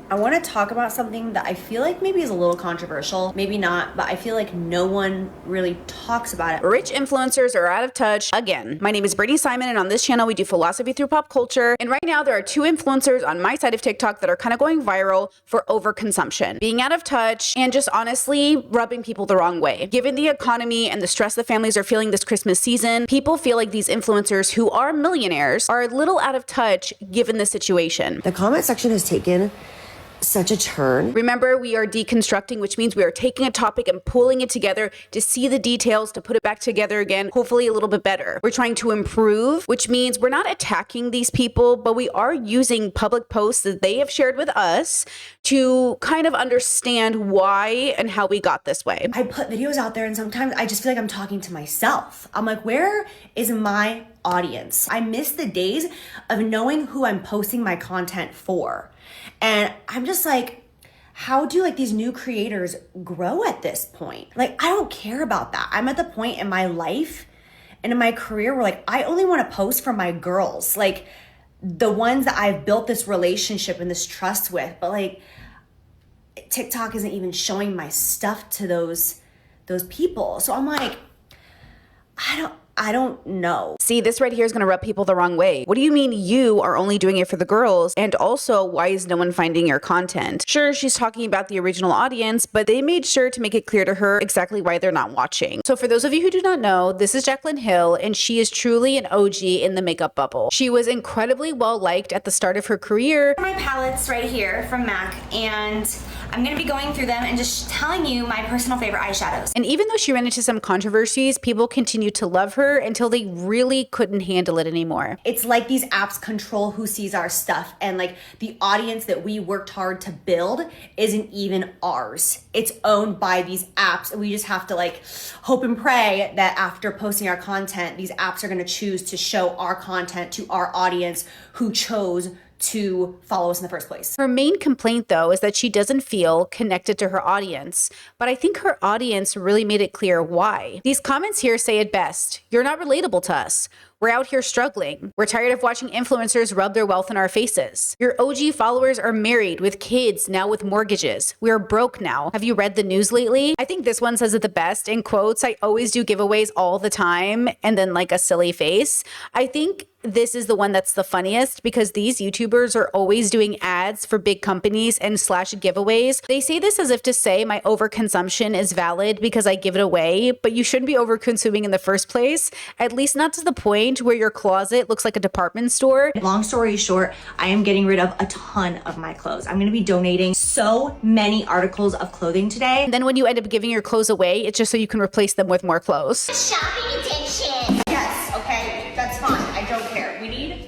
I want to talk about something that I feel like maybe is a little controversial, maybe not, but I feel like no one really talks about it. Rich influencers are out of touch again. My name is thebertsimon, and on this channel we do philosophy through pop culture. And right now there are two influencers on my side of TikTok that are kind of going viral for overconsumption, being out of touch, and just honestly rubbing people the wrong way. Given the economy and the stress that families are feeling this Christmas season, people feel like these influencers who are millionaires are a little out of touch given the situation. The comment section has taken such a turn. Remember, we are deconstructing, which means we are taking a topic and pulling it together to see the details, to put it back together again, hopefully a little bit better. We're trying to improve, which means we're not attacking these people, but we are using public posts that they have shared with us to kind of understand why and how we got this way. I put videos out there and sometimes I just feel like I'm talking to myself. I'm like, where is my audience? I miss the days of knowing who I'm posting my content for. And I'm just like, how do like these new creators grow at this point? Like, I don't care about that. I'm at the point in my life and in my career where like, I only want to post for my girls, like the ones that I've built this relationship and this trust with. But like, TikTok isn't even showing my stuff to those people. So I'm like, I don't know. See, this right here is going to rub people the wrong way. What do you mean you are only doing it for the girls? And also, why is no one finding your content? Sure, she's talking about the original audience, but they made sure to make it clear to her exactly why they're not watching. So for those of you who do not know, this is Jaclyn Hill, and she is truly an OG in the makeup bubble. She was incredibly well liked at the start of her career. My palettes right here from MAC, and I'm going to be going through them and just telling you my personal favorite eyeshadows. And even though she ran into some controversies, people continued to love her until they really couldn't handle it anymore. It's like these apps control who sees our stuff, and like the audience that we worked hard to build isn't even ours. It's owned by these apps, and we just have to like hope and pray that after posting our content, these apps are going to choose to show our content to our audience who chose to follow us in the first place. Her main complaint, though, is that she doesn't feel connected to her audience. But I think her audience really made it clear why. These comments here say it best. You're not relatable to us. We're out here struggling. We're tired of watching influencers rub their wealth in our faces. Your OG followers are married with kids, now with mortgages. We are broke now. Have you read the news lately? I think this one says it the best. In quotes, I always do giveaways all the time, and then like a silly face. I think this is the one that's the funniest because these YouTubers are always doing ads for big companies and slash giveaways. They say this as if to say my overconsumption is valid because I give it away, but you shouldn't be overconsuming in the first place, at least not to the point where your closet looks like a department store. Long story short, I am getting rid of a ton of my clothes. I'm going to be donating so many articles of clothing today. And then when you end up giving your clothes away, it's just so you can replace them with more clothes. Shopping addiction. Yes, okay, that's fine. I don't care. We need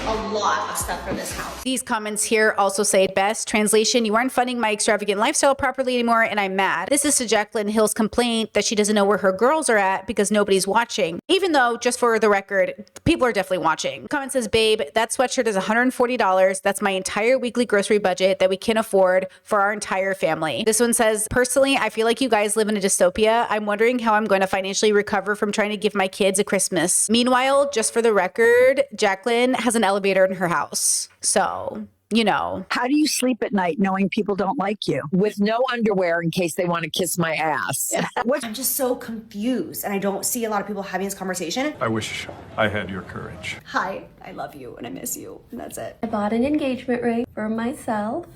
a lot of stuff for this house. These comments here also say it best. Translation, you aren't funding my extravagant lifestyle properly anymore, and I'm mad. This is to Jaclyn Hill's complaint that she doesn't know where her girls are at because nobody's watching. Even though, just for the record, people are definitely watching. Comment says, babe, that sweatshirt is $140. That's my entire weekly grocery budget that we can afford for our entire family. This one says, personally, I feel like you guys live in a dystopia. I'm wondering how I'm going to financially recover from trying to give my kids a Christmas. Meanwhile, just for the record, Jaclyn has an elevator in her house. So, you know. How do you sleep at night knowing people don't like you? With no underwear in case they want to kiss my ass. I'm just so confused, and I don't see a lot of people having this conversation. I wish I had your courage. Hi, I love you and I miss you, and that's it. I bought an engagement ring for myself.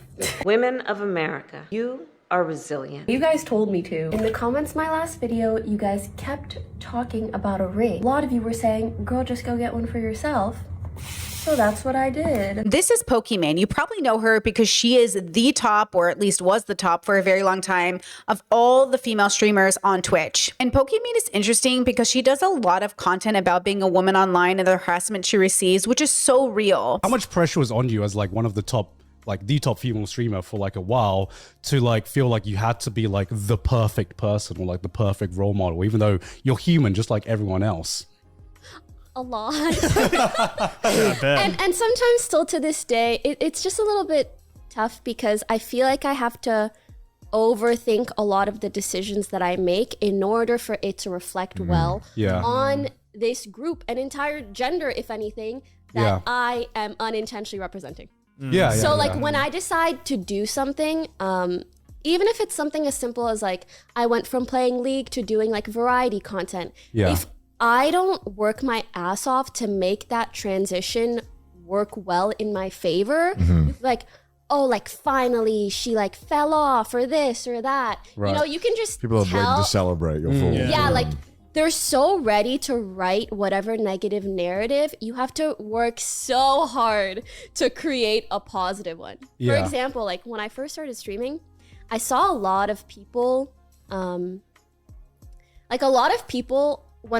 Women of America, you are resilient. You guys told me to. In the comments my last video, you guys kept talking about a ring. A lot of you were saying, girl, just go get one for yourself. So that's what I did. This is Pokimane. You probably know her because she is the top, or at least was the top for a very long time, of all the female streamers on Twitch. And Pokimane is interesting because she does a lot of content about being a woman online and the harassment she receives, which is so real. How much pressure was on you as like one of the top, like the top female streamer for like a while to like feel like you had to be like the perfect person or like the perfect role model, even though you're human just like everyone else? A lot. and sometimes still to this day, it's just a little bit tough because I feel like I have to overthink a lot of the decisions that I make in order for it to reflect well on this group, an entire gender, if anything, that I am unintentionally representing. So like when I decide to do something, even if it's something as simple as like I went from playing League to doing like variety content. If I don't work my ass off to make that transition work well in my favor, like, oh, like finally she like fell off or this or that. Right. You know, you can just People are waiting to celebrate. You're fool. Yeah, like they're so ready to write whatever negative narrative. You have to work so hard to create a positive one. For example, like when I first started streaming, I saw a lot of people, when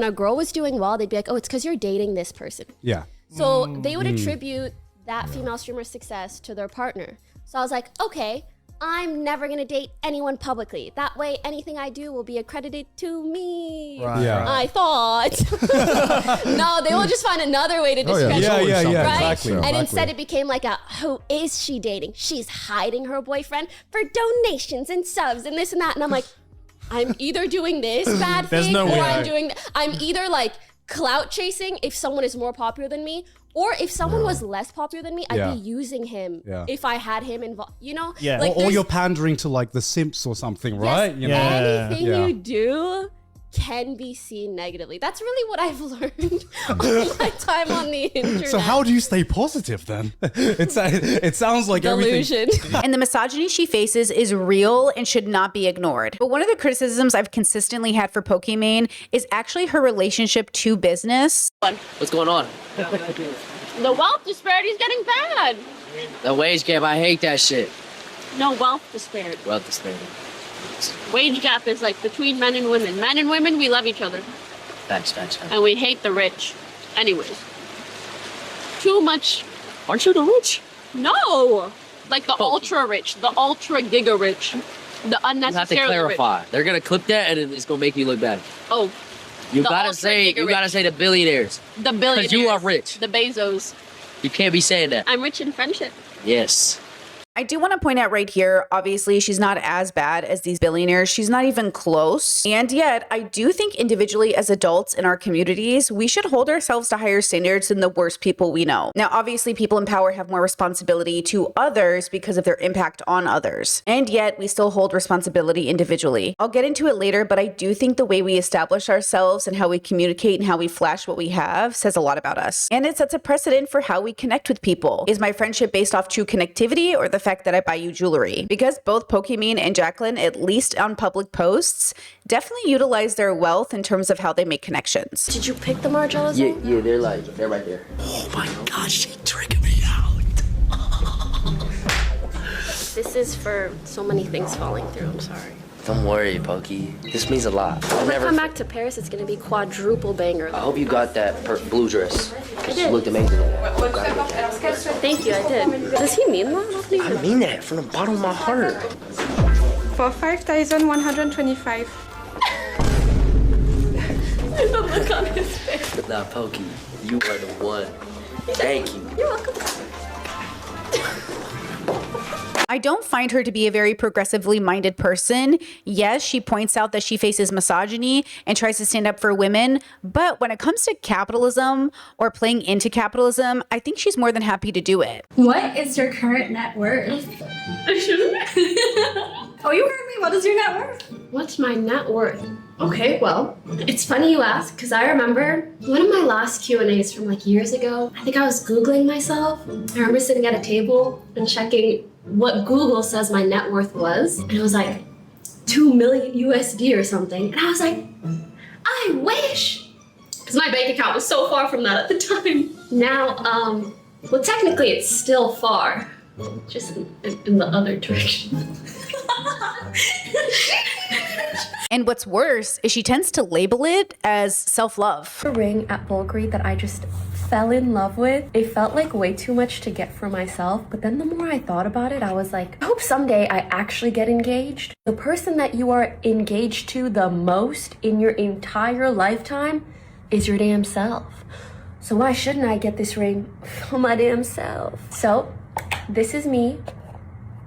a girl was doing well, they'd be like, oh, it's because you're dating this person. Yeah. So they would attribute that female streamer's success to their partner. So I was like, okay, I'm never gonna date anyone publicly. That way, anything I do will be accredited to me. I thought. No, they will just find another way to discredit me. Right? Exactly. And instead it became like who is she dating? She's hiding her boyfriend for donations and subs and this and that. And I'm like, I'm either doing this bad thing or I'm either like clout chasing if someone is more popular than me, or if someone was less popular than me, I'd be using him if I had him involved, you know? Yeah. Like or you're pandering to like the simps or something, right? You know? Anything you do can be seen negatively. That's really what I've learned on my time on the internet. So how do you stay positive then? It sounds like delusion. And the misogyny she faces is real and should not be ignored. But one of the criticisms I've consistently had for Pokimane is actually her relationship to business. What's going on? The wealth disparity is getting bad. The wage gap, I hate that shit. No, wealth disparity. Wealth disparity. Wage gap is like between men and women. Men and women, we love each other. Facts. And we hate the rich. Anyways. Too much. Aren't you the rich? No. Like the ultra rich, the ultra giga rich, the unnecessarily You have to clarify. rich. They're gonna clip that and it's gonna make you look bad. Oh. You gotta say the billionaires. The billionaires. Because you are rich. The Bezos. You can't be saying that. I'm rich in friendship. Yes. I do want to point out right here, obviously, she's not as bad as these billionaires. She's not even close. And yet, I do think individually as adults in our communities, we should hold ourselves to higher standards than the worst people we know. Now, obviously, people in power have more responsibility to others because of their impact on others. And yet, we still hold responsibility individually. I'll get into it later, but I do think the way we establish ourselves and how we communicate and how we flash what we have says a lot about us. And it sets a precedent for how we connect with people. Is my friendship based off true connectivity or the fact that I buy you jewelry? Because both Pokimane and Jaclyn, at least on public posts, definitely utilize their wealth in terms of how they make connections. Did you pick the Margielas? Yeah, they're right there. Oh my God, she tricking me out. This is for so many things falling through. I'm sorry. Don't worry, Pokey. This means a lot. When I come back to Paris, it's gonna be quadruple banger. I hope you got that blue dress. I did. You looked amazing in it. Thank you, I did. Does he mean that? I mean that from the bottom of my heart. For 5,125. The look on his face. Nah, Pokey, you are the one. Thank you. You're welcome. I don't find her to be a very progressively minded person. Yes, she points out that she faces misogyny and tries to stand up for women. But when it comes to capitalism or playing into capitalism, I think she's more than happy to do it. What is your current net worth? Oh, you heard me. What is your net worth? What's my net worth? Okay, well, it's funny you ask, because I remember one of my last Q&As from like years ago, I think I was Googling myself. I remember sitting at a table and checking what Google says my net worth was. And it was like 2 million USD or something. And I was like, I wish! Because my bank account was so far from that at the time. Now, well, technically it's still far. Just in the other direction. And what's worse is she tends to label it as self-love. A ring at Bulgari that I just fell in love with. It felt like way too much to get for myself, but then the more I thought about it, I was like, I hope someday I actually get engaged. The person that you are engaged to the most in your entire lifetime is your damn self. So why shouldn't I get this ring for my damn self? So this is me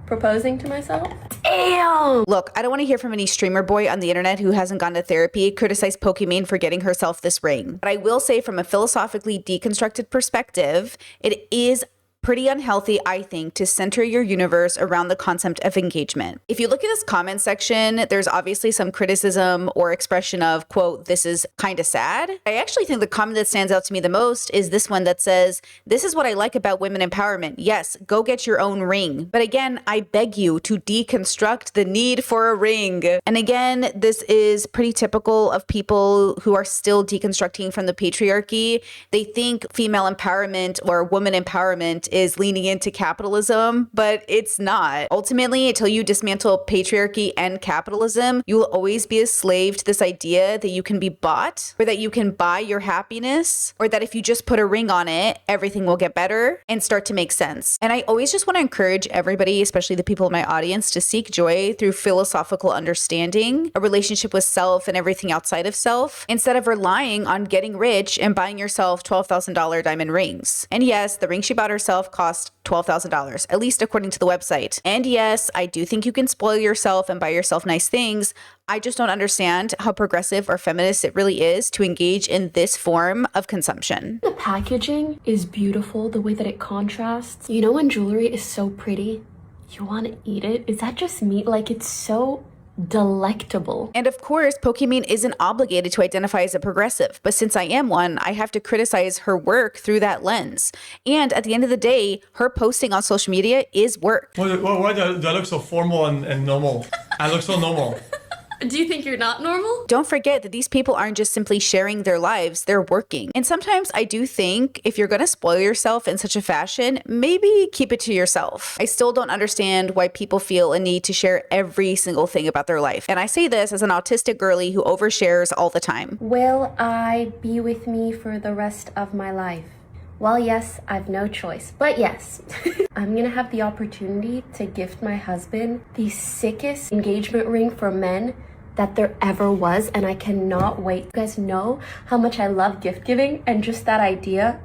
proposing to myself. Damn! Look, I don't want to hear from any streamer boy on the internet who hasn't gone to therapy criticize Pokimane for getting herself this ring. But I will say from a philosophically deconstructed perspective, it is Pretty unhealthy, I think, to center your universe around the concept of engagement. If you look at this comment section, there's obviously some criticism or expression of, quote, this is kind of sad. I actually think the comment that stands out to me the most is this one that says, this is what I like about women empowerment. Yes, go get your own ring. But again, I beg you to deconstruct the need for a ring. And again, this is pretty typical of people who are still deconstructing from the patriarchy. They think female empowerment or woman empowerment is leaning into capitalism, but it's not. Ultimately, until you dismantle patriarchy and capitalism, you will always be a slave to this idea that you can be bought, or that you can buy your happiness, or that if you just put a ring on it, everything will get better and start to make sense. And I always just want to encourage everybody, especially the people in my audience, to seek joy through philosophical understanding, a relationship with self and everything outside of self, instead of relying on getting rich and buying yourself $12,000 diamond rings. And yes, the ring she bought herself cost $12,000, at least according to the website. And yes, I do think you can spoil yourself and buy yourself nice things. I just don't understand how progressive or feminist it really is to engage in this form of consumption. The packaging is beautiful, the way that it contrasts. You know when jewelry is so pretty, you want to eat it? Is that just me? Like, it's so delectable. And of course, Pokimane isn't obligated to identify as a progressive, but since I am one, I have to criticize her work through that lens. And at the end of the day, her posting on social media is work. Why do I look so formal and normal? I look so normal. Do you think you're not normal? Don't forget that these people aren't just simply sharing their lives, they're working. And sometimes I do think if you're gonna spoil yourself in such a fashion, maybe keep it to yourself. I still don't understand why people feel a need to share every single thing about their life. And I say this as an autistic girly who overshares all the time. Will I be with me for the rest of my life? Well, yes, I've no choice. But yes, I'm gonna have the opportunity to gift my husband the sickest engagement ring for men that there ever was, and I cannot wait. You guys know how much I love gift giving, and just that idea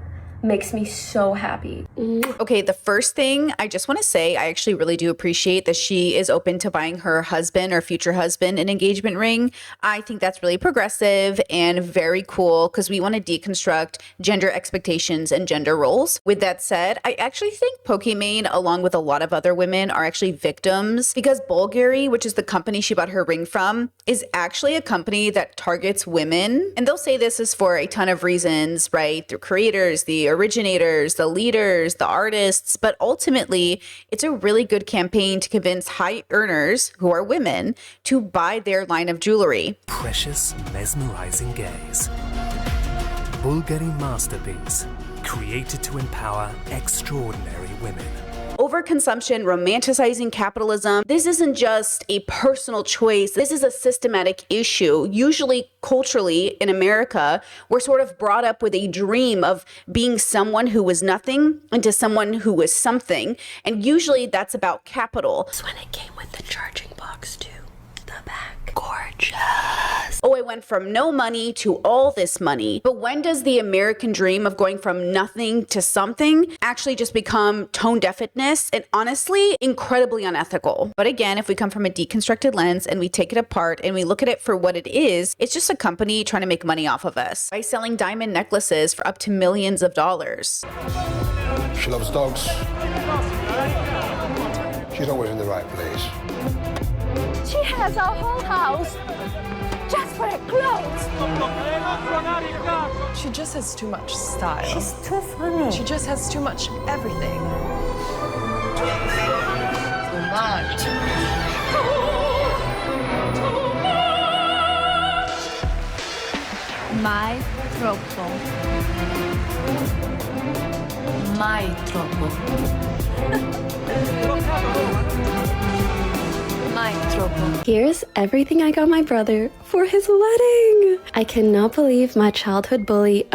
makes me so happy. Okay, the first thing I just want to say, I actually really do appreciate that she is open to buying her husband or future husband an engagement ring. I think that's really progressive and very cool because we want to deconstruct gender expectations and gender roles. With that said, I actually think Pokimane, along with a lot of other women, are actually victims because Bulgari, which is the company she bought her ring from, is actually a company that targets women. And they'll say this is for a ton of reasons, right? Through creators, the originators, the leaders, the artists, but ultimately it's a really good campaign to convince high earners, who are women, to buy their line of jewelry. Precious, mesmerizing gaze. Bulgari masterpiece, created to empower extraordinary women. Overconsumption, romanticizing capitalism. This isn't just a personal choice. This is a systematic issue. Usually, culturally, in America, we're sort of brought up with a dream of being someone who was nothing into someone who was something. And usually that's about capital. That's when it came with the charging box too. The back. Gorgeous. Oh, I went from no money to all this money. But when does the American dream of going from nothing to something actually just become tone deafness and honestly incredibly unethical? But again, if we come from a deconstructed lens and we take it apart and we look at it for what it is, it's just a company trying to make money off of us by selling diamond necklaces for up to millions of dollars. She loves dogs. She's always in the right place. She has our whole house just for her clothes. She just has too much style. She's too funny. She just has too much everything. Too much. Mai troppo. Mai troppo. Here's everything I got my brother for his wedding. I cannot believe my childhood bully,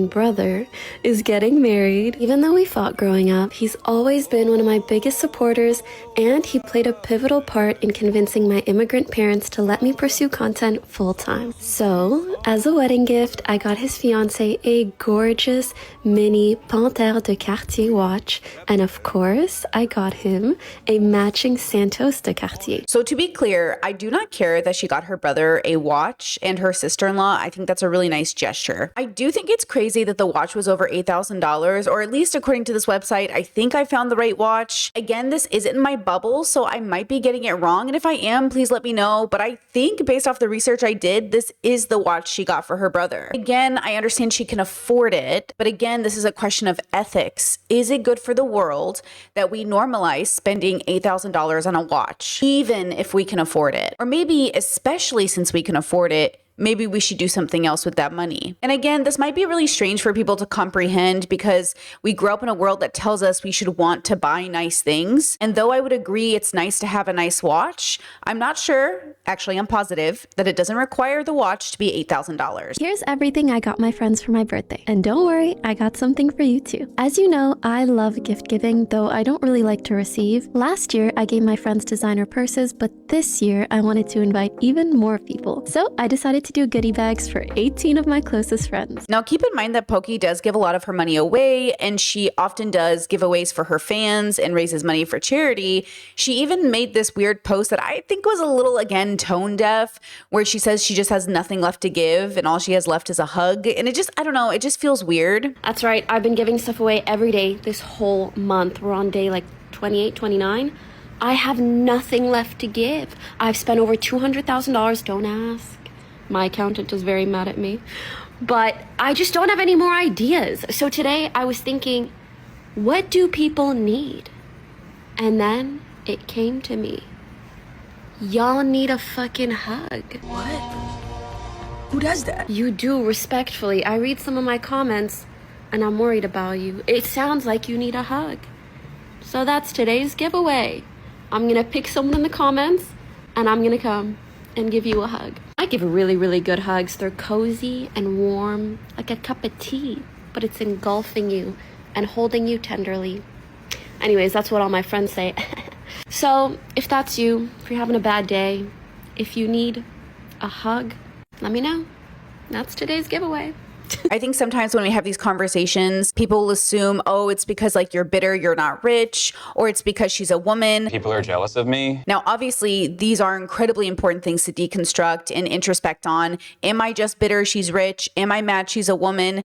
brother, is getting married. Even though we fought growing up, he's always been one of my biggest supporters, and he played a pivotal part in convincing my immigrant parents to let me pursue content full-time. So, as a wedding gift, I got his fiancé a gorgeous mini Panthère de Cartier watch, and of course, I got him a matching Santos de Cartier. So to be clear, I do not care that she got her brother a watch and her sister-in-law. I think that's a really nice gesture. I do think it's it's crazy that the watch was over $8,000, or at least according to this website, I think I found the right watch. Again, this isn't my bubble, so I might be getting it wrong. And if I am, please let me know. But I think based off the research I did, this is the watch she got for her brother. Again, I understand she can afford it, but again, this is a question of ethics. Is it good for the world that we normalize spending $8,000 on a watch, even if we can afford it? Or maybe, especially since we can afford it, maybe we should do something else with that money. And again, this might be really strange for people to comprehend because we grew up in a world that tells us we should want to buy nice things. And though I would agree it's nice to have a nice watch, I'm not sure, actually I'm positive, that it doesn't require the watch to be $8,000. Here's everything I got my friends for my birthday. And don't worry, I got something for you too. As you know, I love gift giving, though I don't really like to receive. Last year, I gave my friends designer purses, but this year I wanted to invite even more people. So I decided to do goodie bags for 18 of my closest friends. Now keep in mind that Poki does give a lot of her money away, and she often does giveaways for her fans and raises money for charity. She even made this weird post that I think was a little, again, tone deaf, where she says she just has nothing left to give and all she has left is a hug. And it just, I don't know, it just feels weird. That's right. I've been giving stuff away every day this whole month. We're on day like 28, 29. I have nothing left to give. I've spent over $200,000. Don't ask. My accountant is very mad at me. But I just don't have any more ideas. So today I was thinking, what do people need? And then it came to me. Y'all need a fucking hug. What? Who does that? You do, respectfully. I read some of my comments and I'm worried about you. It sounds like you need a hug. So that's today's giveaway. I'm gonna pick someone in the comments and I'm gonna come and give you a hug. I give really, really good hugs. They're cozy and warm, like a cup of tea, but it's engulfing you and holding you tenderly. Anyways, that's what all my friends say. So if that's you, if you're having a bad day, if you need a hug, let me know. That's today's giveaway. I think sometimes when we have these conversations, people will assume, oh, it's because like you're bitter, you're not rich, or it's because she's a woman. People are jealous of me. Now, obviously, these are incredibly important things to deconstruct and introspect on. Am I just bitter she's rich? Am I mad she's a woman?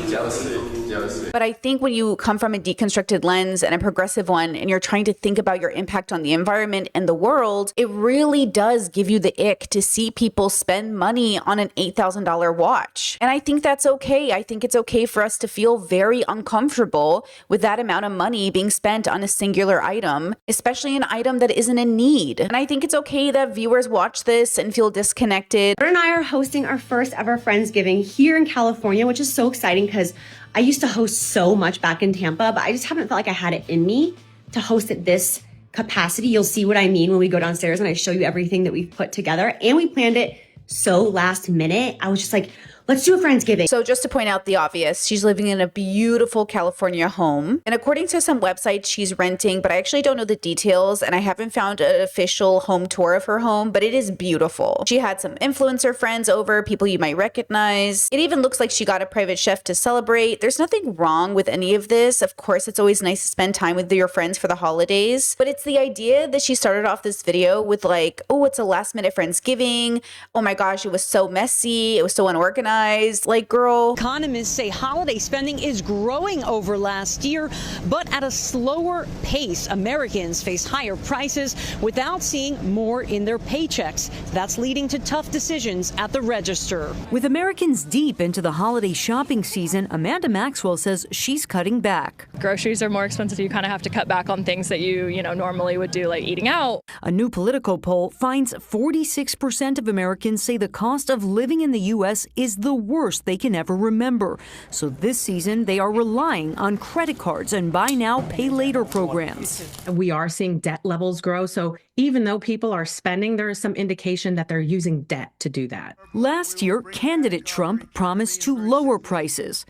Jealousy. But I think when you come from a deconstructed lens and a progressive one, and you're trying to think about your impact on the environment and the world, it really does give you the ick to see people spend money on an $8,000 watch. And I think that's okay. I think it's okay for us to feel very uncomfortable with that amount of money being spent on a singular item, especially an item that isn't in need. And I think it's okay that viewers watch this and feel disconnected. Her and I are hosting our first ever Friendsgiving here in California, which is so exciting because I used to host so much back in Tampa, but I just haven't felt like I had it in me to host at this capacity. You'll see what I mean when we go downstairs and I show you everything that we've put together. And we planned it so last minute. I was just like, let's do a Friendsgiving. So just to point out the obvious, she's living in a beautiful California home. And according to some websites, she's renting, but I actually don't know the details. And I haven't found an official home tour of her home, but it is beautiful. She had some influencer friends over, people you might recognize. It even looks like she got a private chef to celebrate. There's nothing wrong with any of this. Of course, it's always nice to spend time with your friends for the holidays. But it's the idea that she started off this video with like, oh, it's a last minute Friendsgiving. Oh my gosh, it was so messy. It was so unorganized. Like, girl. Economists say holiday spending is growing over last year, but at a slower pace. Americans face higher prices without seeing more in their paychecks. That's leading to tough decisions at the register. With Americans deep into the holiday shopping season, Amanda Maxwell says she's cutting back. Groceries are more expensive. You kind of have to cut back on things that you normally would do, like eating out. A new Politico poll finds 46% of Americans say the cost of living in the U.S. is the worst they can ever remember. So this season, they are relying on credit cards and buy now, pay later programs. We are seeing debt levels grow. So even though people are spending, there is some indication that they're using debt to do that. Last year, candidate Trump promised to lower prices.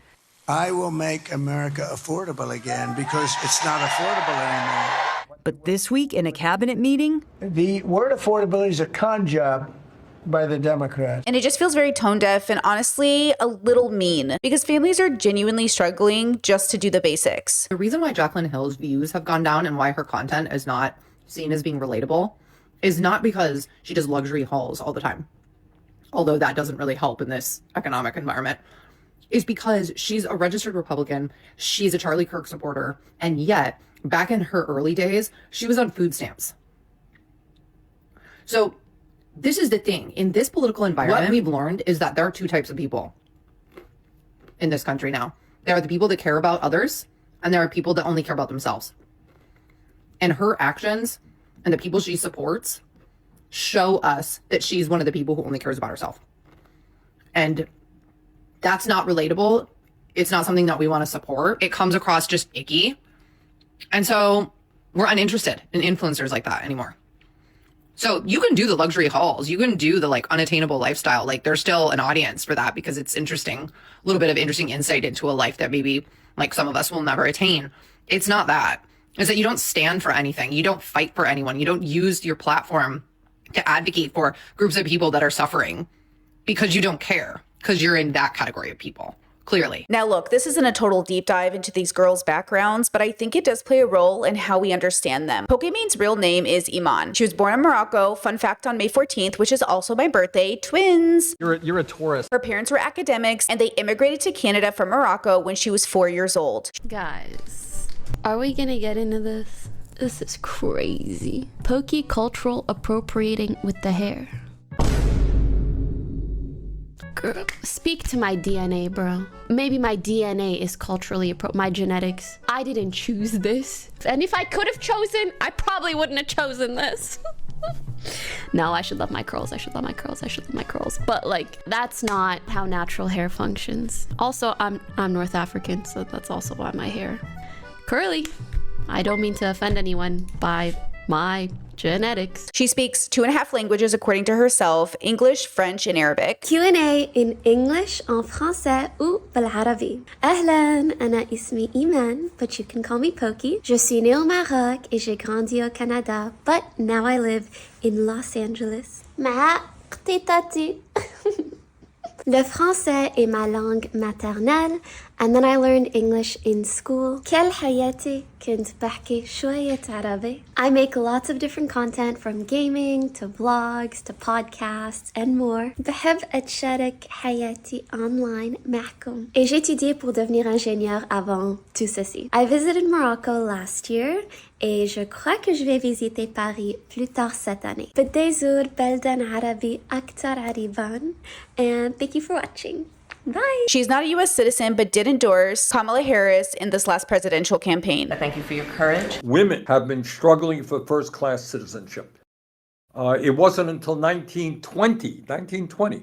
I will make America affordable again because it's not affordable anymore. But this week in a cabinet meeting, the word affordability is a con job by the Democrats. And it just feels very tone deaf and honestly a little mean because families are genuinely struggling just to do the basics. The reason why Jaclyn Hill's views have gone down and why her content is not seen as being relatable is not because she does luxury hauls all the time, although that doesn't really help in this economic environment. is because she's a registered Republican. She's a Charlie Kirk supporter. And yet, back in her early days, she was on food stamps. So this is the thing. In this political environment, what we've learned is that there are two types of people in this country now. There are the people that care about others, and there are people that only care about themselves. And her actions and the people she supports show us that she's one of the people who only cares about herself. And that's not relatable. It's not something that we want to support. It comes across just icky. And so we're uninterested in influencers like that anymore. So you can do the luxury hauls. You can do the like unattainable lifestyle. Like there's still an audience for that because it's interesting, a little bit of interesting insight into a life that maybe like some of us will never attain. It's not that. It's that you don't stand for anything. You don't fight for anyone. You don't use your platform to advocate for groups of people that are suffering because you don't care, because you're in that category of people. Clearly. Now look, this isn't a total deep dive into these girls' backgrounds, but I think it does play a role in how we understand them. Pokimane's real name is Iman. She was born in Morocco, fun fact, on May 14th, which is also my birthday, twins. You're a tourist. Her parents were academics, and they immigrated to Canada from Morocco when she was 4 years old. Guys, are we gonna get into this? This is crazy. Pokey cultural appropriating with the hair. Girl, speak to my DNA, bro. Maybe my DNA is culturally my genetics. I didn't choose this. And if I could have chosen, I probably wouldn't have chosen this. No, I should love my curls. I should love my curls. I should love my curls. But like, that's not how natural hair functions. Also, I'm North African, so that's also why my hair curly. I don't mean to offend anyone by my genetics. She speaks 2.5 languages according to herself, English, French, and Arabic. Q&A in English, en français ou بالعربي. أهلاً, أنا اسمي إيمان, but you can call me Poki. Je suis née au Maroc et j'ai grandi au Canada, but now I live in Los Angeles. مع اختي. Le français est ma langue maternelle, and then I learned English in school. كل حياتي كنت بحكي شوية عربي. I make lots of different content from gaming to blogs to podcasts and more. بحب أتشارك حياتي online معكم. Et j'ai étudié pour devenir ingénieur avant tout ceci. I visited Morocco last year et je crois que je vais visiter Paris plus tard cette année. بدي أزور بلدان عربي أكثر عريباً, and thank you for watching. Bye. She's not a U.S. citizen, but did endorse Kamala Harris in this last presidential campaign. Thank you for your courage. Women have been struggling for first-class citizenship. It wasn't until 1920,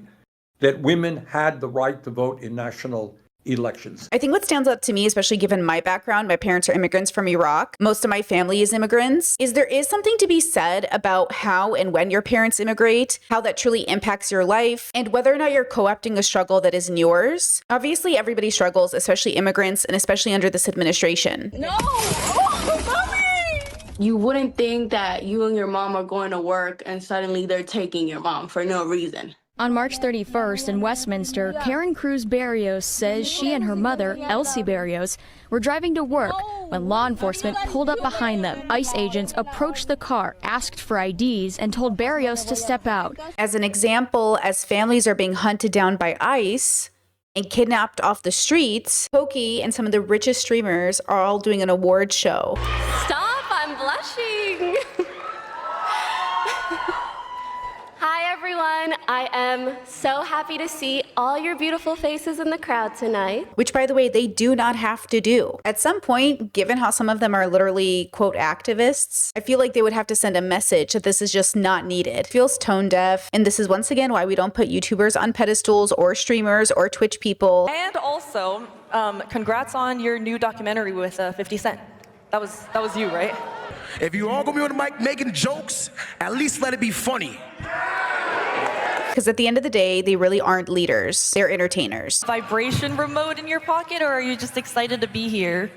that women had the right to vote in national elections. I think what stands out to me, especially given my background, my parents are immigrants from Iraq, most of my family is immigrants, is there is something to be said about how and when your parents immigrate, how that truly impacts your life, and whether or not you're co-opting a struggle that isn't yours. Obviously, everybody struggles, especially immigrants, and especially under this administration. No! Oh, mommy! You wouldn't think that you and your mom are going to work and suddenly they're taking your mom for no reason. On March 31st in Westminster, Karen Cruz Barrios says she and her mother, Elsie Barrios, were driving to work when law enforcement pulled up behind them. ICE agents approached the car, asked for IDs, and told Barrios to step out. As an example, as families are being hunted down by ICE and kidnapped off the streets, Poki and some of the richest streamers are all doing an award show. Stop, I'm blushing. Hi everyone, I am so happy to see all your beautiful faces in the crowd tonight. Which, by the way, they do not have to do. At some point, given how some of them are literally, quote, activists, I feel like they would have to send a message that this is just not needed. It feels tone deaf, and this is once again why we don't put YouTubers on pedestals or streamers or Twitch people. And also, congrats on your new documentary with 50 Cent. That was you, right? If you all gonna be on the mic making jokes, at least let it be funny. Because at the end of the day, they really aren't leaders. They're entertainers. Vibration remote in your pocket, or are you just excited to be here?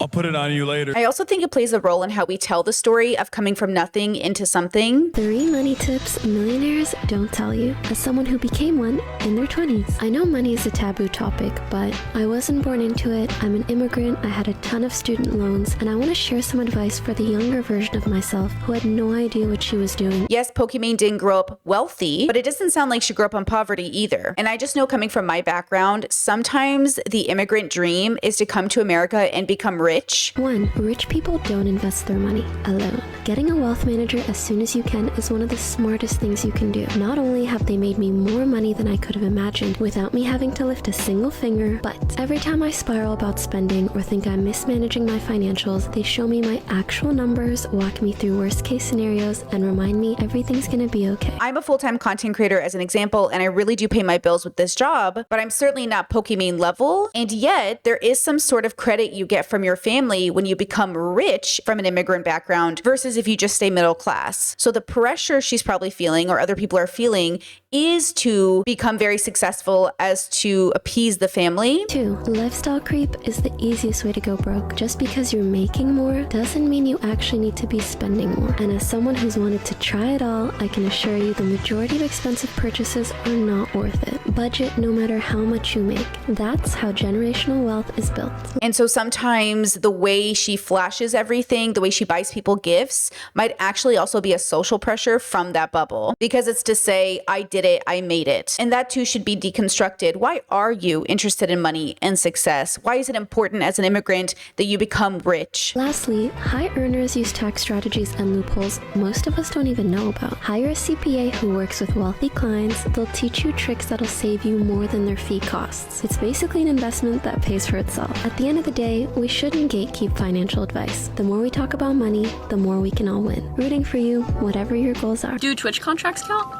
I'll put it on you later. I also think it plays a role in how we tell the story of coming from nothing into something. 3 money tips millionaires don't tell you. As someone who became one in their 20s. I know money is a taboo topic, but I wasn't born into it. I'm an immigrant, I had a ton of student loans, and I want to share some advice for the younger version of myself who had no idea what she was doing. Yes, Pokimane didn't grow up wealthy, but it doesn't sound like she grew up in poverty either. And I just know, coming from my background, sometimes the immigrant dream is to come to America and become rich. 1. Rich people don't invest their money alone. Getting a wealth manager as soon as you can is one of the smartest things you can do. Not only have they made me more money than I could have imagined without me having to lift a single finger, but every time I spiral about spending or think I'm mismanaging my financials, they show me my actual numbers, walk me through worst case scenarios, and remind me everything's gonna be okay. I'm a full-time content creator as an example, and I really do pay my bills with this job, but I'm certainly not Pokimane level, and yet there is some sort of credit you get from your family when you become rich from an immigrant background versus if you just stay middle class. So the pressure she's probably feeling, or other people are feeling, is to become very successful as to appease the family. 2. Lifestyle creep is the easiest way to go broke. Just because you're making more doesn't mean you actually need to be spending more. And as someone who's wanted to try it all, I can assure you the majority of expensive purchases are not worth it. Budget no matter how much you make. That's how generational wealth is built. And so sometimes the way she flashes everything, the way she buys people gifts, might actually also be a social pressure from that bubble, because it's to say, I did it, I made it. And that too should be deconstructed. Why are you interested in money and success? Why is it important as an immigrant that you become rich? Lastly, high earners use tax strategies and loopholes most of us don't even know about. Hire a CPA who works with wealthy clients. They'll teach you tricks that'll save you more than their fee costs. It's basically an investment that pays for itself. At the end of the day, we shouldn't gatekeep financial advice. The more we talk about money, the more we can all win. Rooting for you, whatever your goals are. Do Twitch contracts count?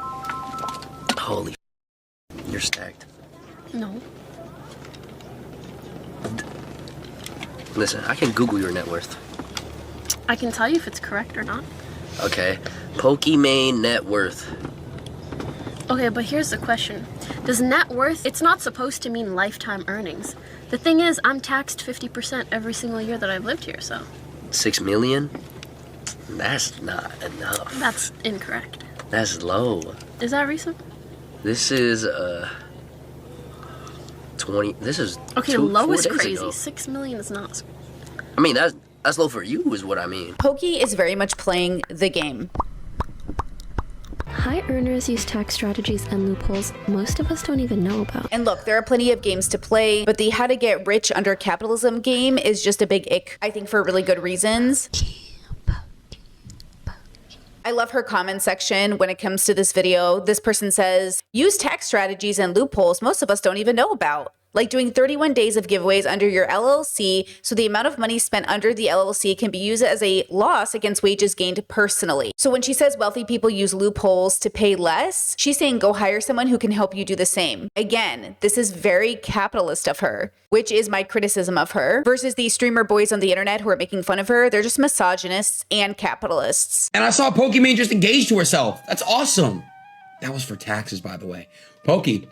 Holy, you're stacked. No. Listen, I can Google your net worth. I can tell you if it's correct or not. Okay, Pokimane net worth. Okay, but here's the question. Does net worth, it's not supposed to mean lifetime earnings. The thing is, I'm taxed 50% every single year that I've lived here, so. 6 million? That's not enough. That's incorrect. That's low. Is that recent? This is 20. This is okay. 4 Low is days crazy. ago. 6 million is not. I mean, that's low for you, is what I mean. Pokey is very much playing the game. High earners use tax strategies and loopholes most of us don't even know about. And look, there are plenty of games to play, but the how to get rich under capitalism game is just a big ick, I think, for really good reasons. I love her comment section when it comes to this video. This person says, use tax strategies and loopholes most of us don't even know about. Like doing 31 days of giveaways under your LLC, so the amount of money spent under the LLC can be used as a loss against wages gained personally. So when she says wealthy people use loopholes to pay less, she's saying go hire someone who can help you do the same. Again, this is very capitalist of her, which is my criticism of her, versus these streamer boys on the internet who are making fun of her. They're just misogynists and capitalists. And I saw Pokimane just engaged to herself. That's awesome. That was for taxes, by the way. Pokey,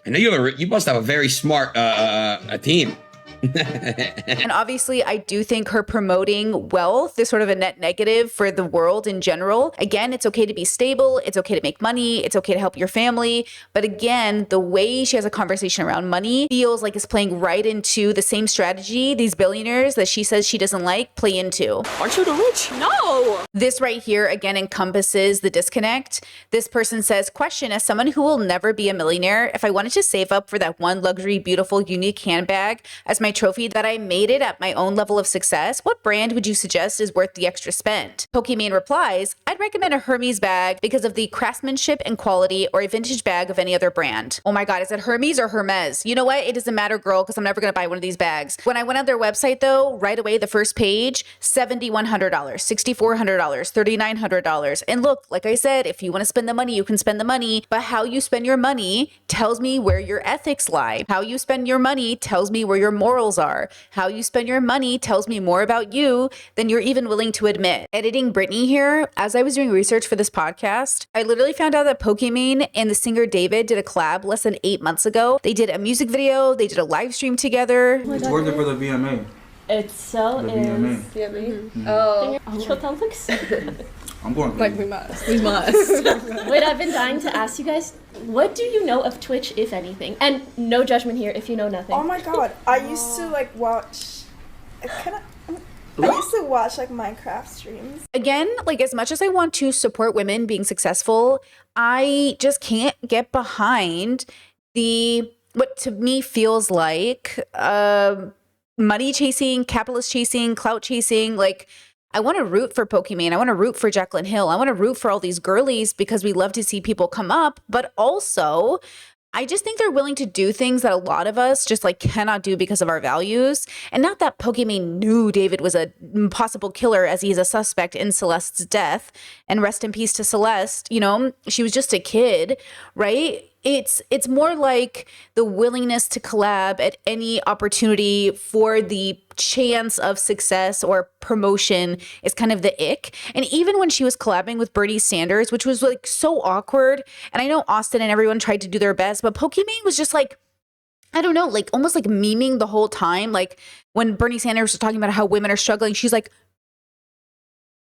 I know you must have a very smart a team. And obviously, I do think her promoting wealth is sort of a net negative for the world in general. Again, it's okay to be stable. It's okay to make money. It's okay to help your family. But again, the way she has a conversation around money feels like it's playing right into the same strategy these billionaires that she says she doesn't like play into. Aren't you the rich? No! This right here, again, encompasses the disconnect. This person says, question, as someone who will never be a millionaire, if I wanted to save up for that one luxury, beautiful, unique handbag as my trophy that I made it at my own level of success, what brand would you suggest is worth the extra spend? Pokimane replies, I'd recommend a Hermes bag because of the craftsmanship and quality, or a vintage bag of any other brand. Oh my God, is it Hermes or Hermes? You know what? It doesn't matter, girl, because I'm never going to buy one of these bags. When I went on their website though, right away, the first page, $7,100, $6,400, $3,900. And look, like I said, if you want to spend the money, you can spend the money, but how you spend your money tells me where your ethics lie. How you spend your money tells me where your morals are. How you spend your money tells me more about you than you're even willing to admit. Editing Brittany here, as I was doing research for this podcast, I literally found out that Pokimane and the singer David did a collab less than 8 months ago. They did a music video, they did a live stream together. It's worth it for the VMA. It's so Yummy. yummy. Oh, that looks so good. I'm going like we must. We must. Wait, I've been dying to ask you guys, what do you know of Twitch, if anything? And no judgment here if you know nothing. Oh my god, I used to like watch. I used to watch like Minecraft streams. Again, like as much as I want to support women being successful, I just can't get behind what to me feels like money chasing, capitalist chasing, clout chasing. Like, I want to root for Pokimane. I want to root for Jaclyn Hill. I want to root for all these girlies because we love to see people come up. But also, I just think they're willing to do things that a lot of us just like cannot do because of our values. And not that Pokimane knew David was a possible killer, as he's a suspect in Celeste's death. And rest in peace to Celeste. You know, she was just a kid, right? It's more like the willingness to collab at any opportunity for the chance of success or promotion is kind of the ick. And even when she was collabing with Bernie Sanders, which was like so awkward, and I know Austin and everyone tried to do their best, but Pokimane was just like, I don't know, like almost like memeing the whole time. Like when Bernie Sanders was talking about how women are struggling, she's like,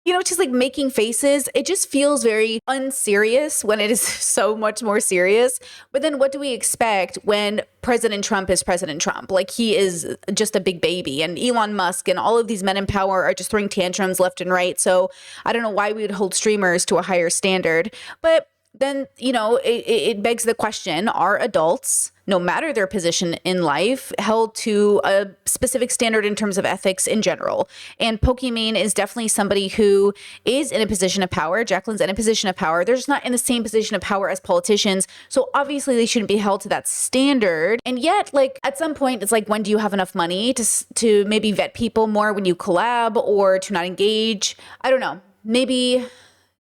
you know, just like making faces. It just feels very unserious when it is so much more serious. But then what do we expect when President Trump is President Trump? Like, he is just a big baby, and Elon Musk and all of these men in power are just throwing tantrums left and right. So I don't know why we would hold streamers to a higher standard. But then, you know, it begs the question, are adults, no matter their position in life, held to a specific standard in terms of ethics in general? And Pokimane is definitely somebody who is in a position of power. Jaclyn's in a position of power. They're just not in the same position of power as politicians. So obviously they shouldn't be held to that standard. And yet, like, at some point, it's like, when do you have enough money to maybe vet people more when you collab, or to not engage? I don't know.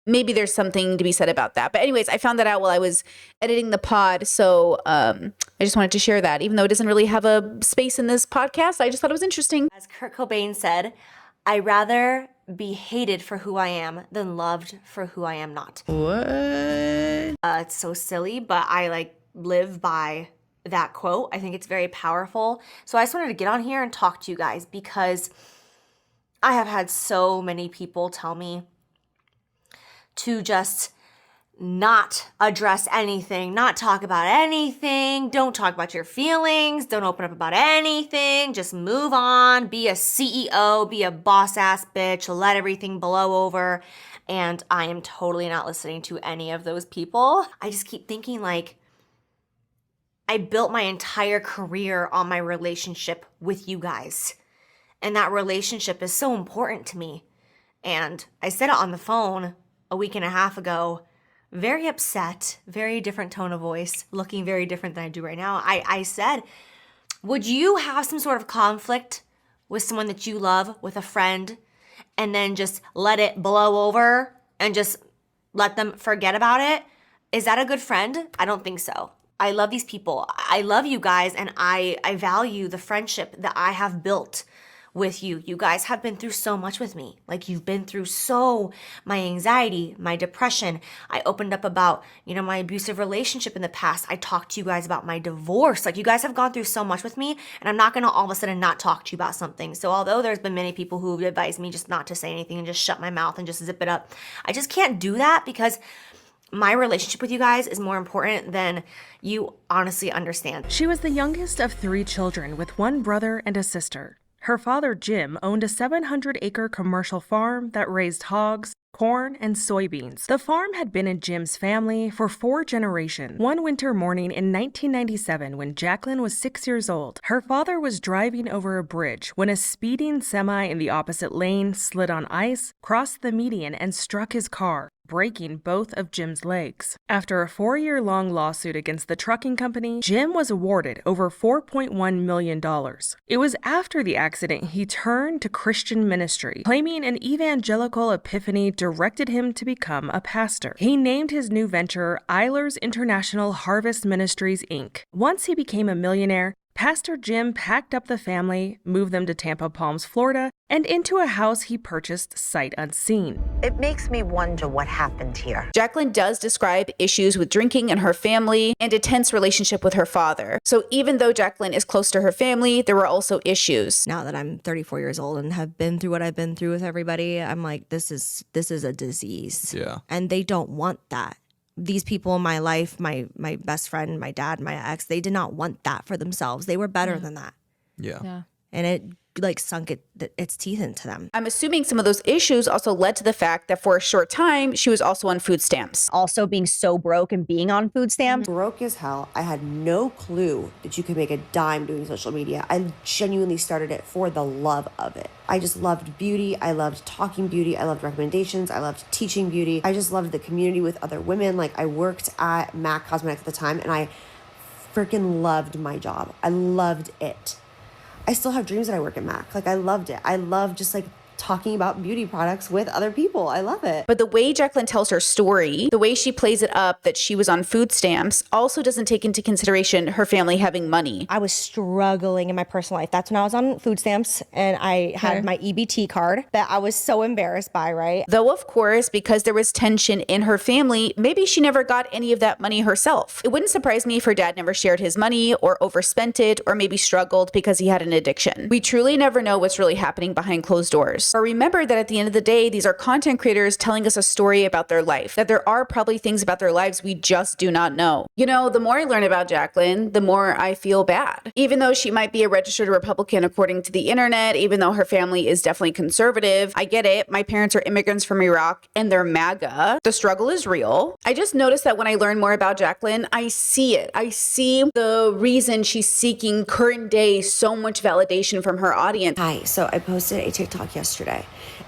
Maybe there's something to be said about that. But anyways, I found that out while I was editing the pod. So I just wanted to share that. Even though it doesn't really have a space in this podcast, I just thought it was interesting. As Kurt Cobain said, I'd rather be hated for who I am than loved for who I am not. What? It's so silly, but I like live by that quote. I think it's very powerful. So I just wanted to get on here and talk to you guys, because I have had so many people tell me to just not address anything, not talk about anything, don't talk about your feelings, don't open up about anything, just move on, be a CEO, be a boss ass bitch, let everything blow over. And I am totally not listening to any of those people. I just keep thinking, like, I built my entire career on my relationship with you guys. And that relationship is so important to me. And I said it on the phone a week and a half ago, very upset, very different tone of voice, looking very different than I do right now. I said, would you have some sort of conflict with someone that you love, with a friend, and then just let it blow over and just let them forget about it? Is that a good friend? I don't think so. I love these people. I love you guys, and I value the friendship that I have built with you. You guys have been through so much with me. Like, you've been through my anxiety, my depression. I opened up about, you know, my abusive relationship in the past. I talked to you guys about my divorce. Like, you guys have gone through so much with me, and I'm not going to all of a sudden not talk to you about something. So although there's been many people who have advised me just not to say anything and just shut my mouth and just zip it up, I just can't do that, because my relationship with you guys is more important than you honestly understand. She was the youngest of 3 children with one brother and a sister. Her father, Jim, owned a 700-acre commercial farm that raised hogs, corn, and soybeans. The farm had been in Jim's family for 4 generations. One winter morning in 1997, when Jaclyn was 6 years old, her father was driving over a bridge when a speeding semi in the opposite lane slid on ice, crossed the median, and struck his car, breaking both of Jim's legs. After a 4-year-long lawsuit against the trucking company, Jim was awarded over $4.1 million. It was after the accident he turned to Christian ministry, claiming an evangelical epiphany directed him to become a pastor. He named his new venture Eilers International Harvest Ministries, Inc. Once he became a millionaire, Pastor Jim packed up the family, moved them to Tampa Palms, Florida, and into a house he purchased sight unseen. It makes me wonder what happened here. Jaclyn does describe issues with drinking in her family and a tense relationship with her father. So even though Jaclyn is close to her family, there were also issues. Now that I'm 34 years old and have been through what I've been through with everybody, I'm like, this is a disease. Yeah. And they don't want that. These people in my life, my best friend, my dad, my ex, they did not want that for themselves. They were better than that. Yeah. And it like sunk its teeth into them. I'm assuming some of those issues also led to the fact that for a short time, she was also on food stamps. Also being so broke and being on food stamps. Broke as hell. I had no clue that you could make a dime doing social media. I genuinely started it for the love of it. I just loved beauty. I loved talking beauty. I loved recommendations. I loved teaching beauty. I just loved the community with other women. Like I worked at MAC Cosmetics at the time and I freaking loved my job. I loved it. I still have dreams that I work at MAC. Like I loved it. I love just like talking about beauty products with other people. I love it. But the way Jaclyn tells her story, the way she plays it up that she was on food stamps, also doesn't take into consideration her family having money. I was struggling in my personal life. That's when I was on food stamps and I had my EBT card that I was so embarrassed by, right? Though, of course, because there was tension in her family, maybe she never got any of that money herself. It wouldn't surprise me if her dad never shared his money or overspent it or maybe struggled because he had an addiction. We truly never know what's really happening behind closed doors. But remember that at the end of the day, these are content creators telling us a story about their life, that there are probably things about their lives we just do not know. You know, the more I learn about Jaclyn, the more I feel bad. Even though she might be a registered Republican according to the internet, even though her family is definitely conservative, I get it. My parents are immigrants from Iraq and they're MAGA. The struggle is real. I just noticed that when I learn more about Jaclyn, I see it. I see the reason she's seeking current day so much validation from her audience. Hi, so I posted a TikTok yesterday.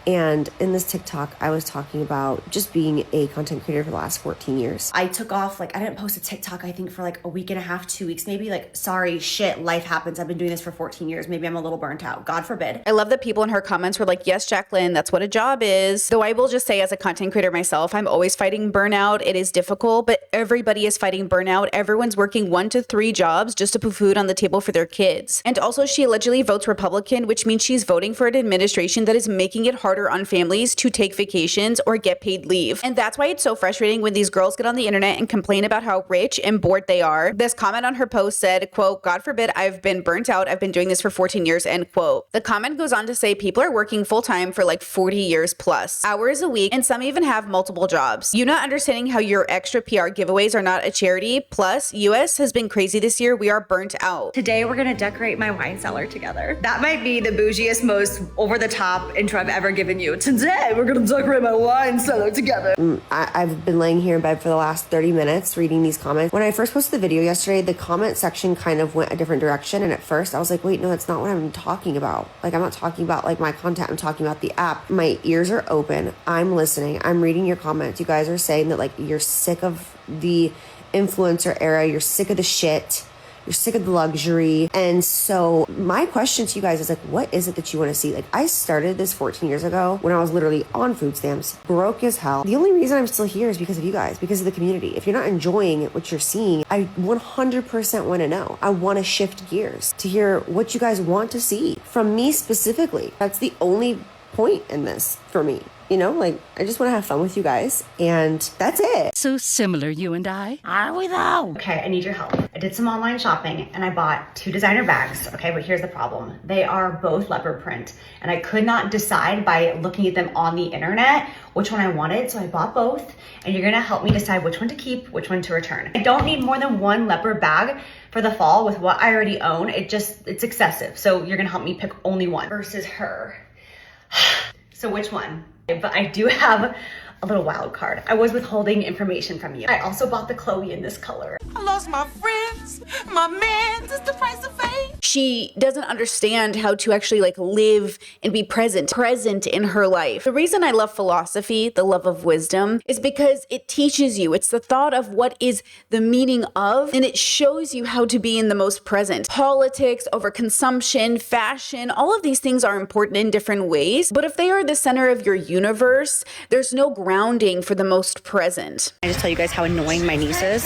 And in this TikTok, I was talking about just being a content creator for the last 14 years. I took off, like, I didn't post a TikTok, I think, for like a week and a half, 2 weeks, maybe. Like, sorry, shit, life happens. I've been doing this for 14 years. Maybe I'm a little burnt out. God forbid. I love that people in her comments were like, yes, Jaclyn, that's what a job is. Though I will just say, as a content creator myself, I'm always fighting burnout. It is difficult, but everybody is fighting burnout. Everyone's working 1 to 3 jobs just to put food on the table for their kids. And also, she allegedly votes Republican, which means she's voting for an administration that is making it harder on families to take vacations or get paid leave. And that's why it's so frustrating when these girls get on the internet and complain about how rich and bored they are. This comment on her post said, quote, God forbid, I've been burnt out. I've been doing this for 14 years, end quote. The comment goes on to say people are working full time for like 40 years plus, hours a week, and some even have multiple jobs. You not understanding how your extra PR giveaways are not a charity. Plus, US has been crazy this year. We are burnt out. Today, we're gonna decorate my wine cellar together. That might be the bougiest, most over-the-top intro I've ever given you. Today, we're gonna decorate my wine cellar together. I've been laying here in bed for the last 30 minutes reading these comments. When I first posted the video yesterday, the comment section kind of went a different direction. And at first I was like, wait, no, that's not what I'm talking about. Like, I'm not talking about like my content. I'm talking about the app. My ears are open. I'm listening. I'm reading your comments. You guys are saying that like you're sick of the influencer era. You're sick of the shit. You're sick of the luxury. And so my question to you guys is like, what is it that you want to see? Like, I started this 14 years ago when I was literally on food stamps, broke as hell. The only reason I'm still here is because of you guys, because of the community. If you're not enjoying what you're seeing, I 100% want to know. I want to shift gears to hear what you guys want to see from me specifically. That's the only point in this for me. You know, like, I just want to have fun with you guys, and that's it. So similar, you and I. Are we though? Okay, I need your help. I did some online shopping, and I bought 2 designer bags, okay? But here's the problem. They are both leopard print, and I could not decide by looking at them on the internet which one I wanted, so I bought both, and you're gonna help me decide which one to keep, which one to return. I don't need more than 1 leopard bag for the fall with what I already own. It's excessive, so you're gonna help me pick only one versus her. So which one? But I do have a little wild card. I was withholding information from you. I also bought the Chloe in this color. I lost my friends, my man, just the price of fame. She doesn't understand how to actually like live and be present in her life. The reason I love philosophy, the love of wisdom, is because it teaches you. It's the thought of what is the meaning of, and it shows you how to be in the most present. Politics, overconsumption, fashion, all of these things are important in different ways, but if they are the center of your universe, there's no grounding for the most present. I just tell you guys how annoying my niece is.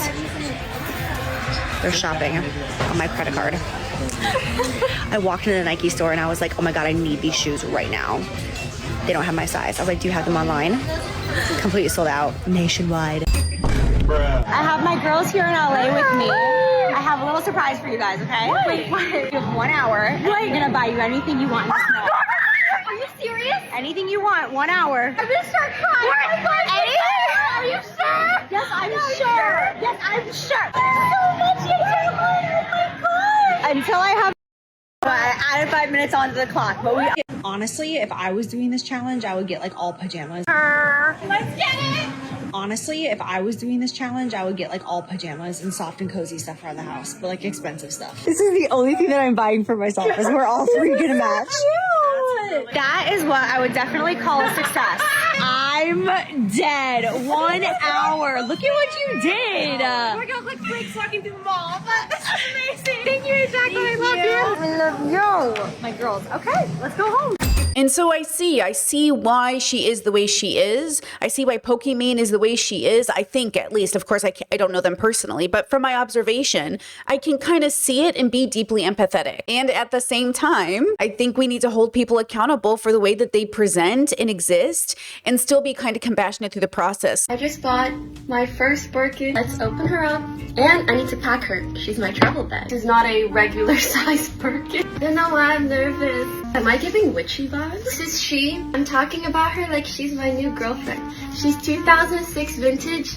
They're shopping on my credit card. I walked into the Nike store and I was like, oh my God, I need these shoes right now. They don't have my size. I was like, do you have them online? Completely sold out nationwide. I have my girls here in LA with me. I have a little surprise for you guys, okay? Wait. You have 1 hour. And I'm gonna buy you anything you want in this mall. Are you serious? Anything you want, 1 hour. I'm gonna start crying. Are you sure? Yes, I'm sure. Yes, I'm sure. So much, Jaclyn. Oh my God. Until I have I added 5 minutes onto the clock, but honestly, if I was doing this challenge, I would get like all pajamas. Let's get it! Honestly, if I was doing this challenge, I would get like all pajamas and soft and cozy stuff around the house, but like expensive stuff. This is the only thing that I'm buying for myself is we're all three gonna match. That is what I would definitely call a success. I'm dead. 1 hour. Look at what you did. Oh my God, like freaks walking through the mall. This is amazing. Thank you, Jaclyn. I love you. I love you. My girls. Okay, let's go home. And so I see why she is the way she is. I see why Pokimane is the way she is. I think, at least, of course, I don't know them personally, but from my observation, I can kind of see it and be deeply empathetic. And at the same time, I think we need to hold people accountable for the way that they present and exist and still be kind of compassionate through the process. I just bought my first Birkin. Let's open her up. And I need to pack her. She's my travel bag. This is not a regular size Birkin. I don't know why I'm nervous. Am I giving witchy vibes? This is she. I'm talking about her like she's my new girlfriend. She's 2006 vintage.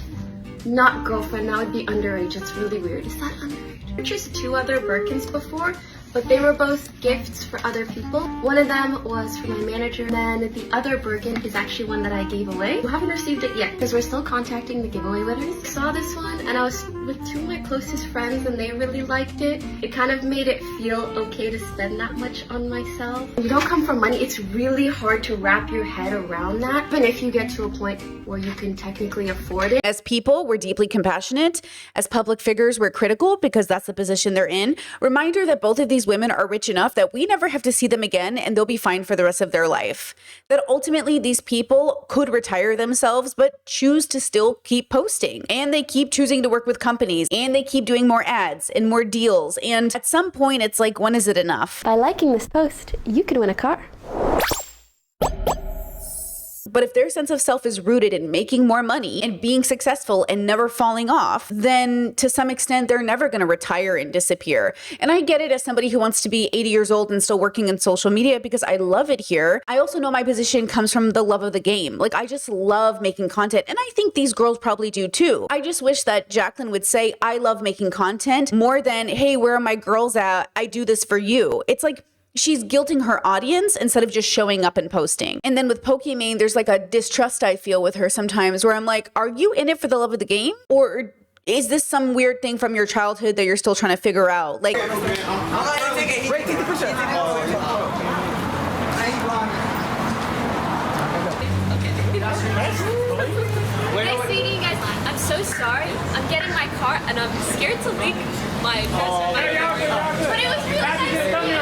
Not girlfriend, that would be underage. It's really weird. Is that underage? I purchased 2 other Birkins before, but they were both gifts for other people. One of them was for my manager, and then the other Birkin is actually one that I gave away. We haven't received it yet because we're still contacting the giveaway winners. I saw this one and I was with 2 of my closest friends and they really liked it. It kind of made it feel okay to spend that much on myself. When you don't come from money, it's really hard to wrap your head around that. Even if you get to a point where you can technically afford it. As people, we're deeply compassionate. As public figures, we're critical because that's the position they're in. Reminder that both of these women are rich enough that we never have to see them again and they'll be fine for the rest of their life. That ultimately these people could retire themselves but choose to still keep posting. And they keep choosing to work with companies and they keep doing more ads and more deals. And at some point it's like, when is it enough? By liking this post, you could win a car. But if their sense of self is rooted in making more money and being successful and never falling off, then to some extent, they're never going to retire and disappear. And I get it as somebody who wants to be 80 years old and still working in social media because I love it here. I also know my position comes from the love of the game. Like, I just love making content. And I think these girls probably do too. I just wish that Jaclyn would say, I love making content more than, hey, where are my girls at? I do this for you. It's like, she's guilting her audience instead of just showing up and posting. And then with Pokimane, there's like a distrust I feel with her sometimes where I'm like, are you in it for the love of the game? Or is this some weird thing from your childhood that you're still trying to figure out? Like, Nice meeting you guys. I'm so sorry. I'm getting my car and I'm scared to leak my address. But it was really nice to meet you.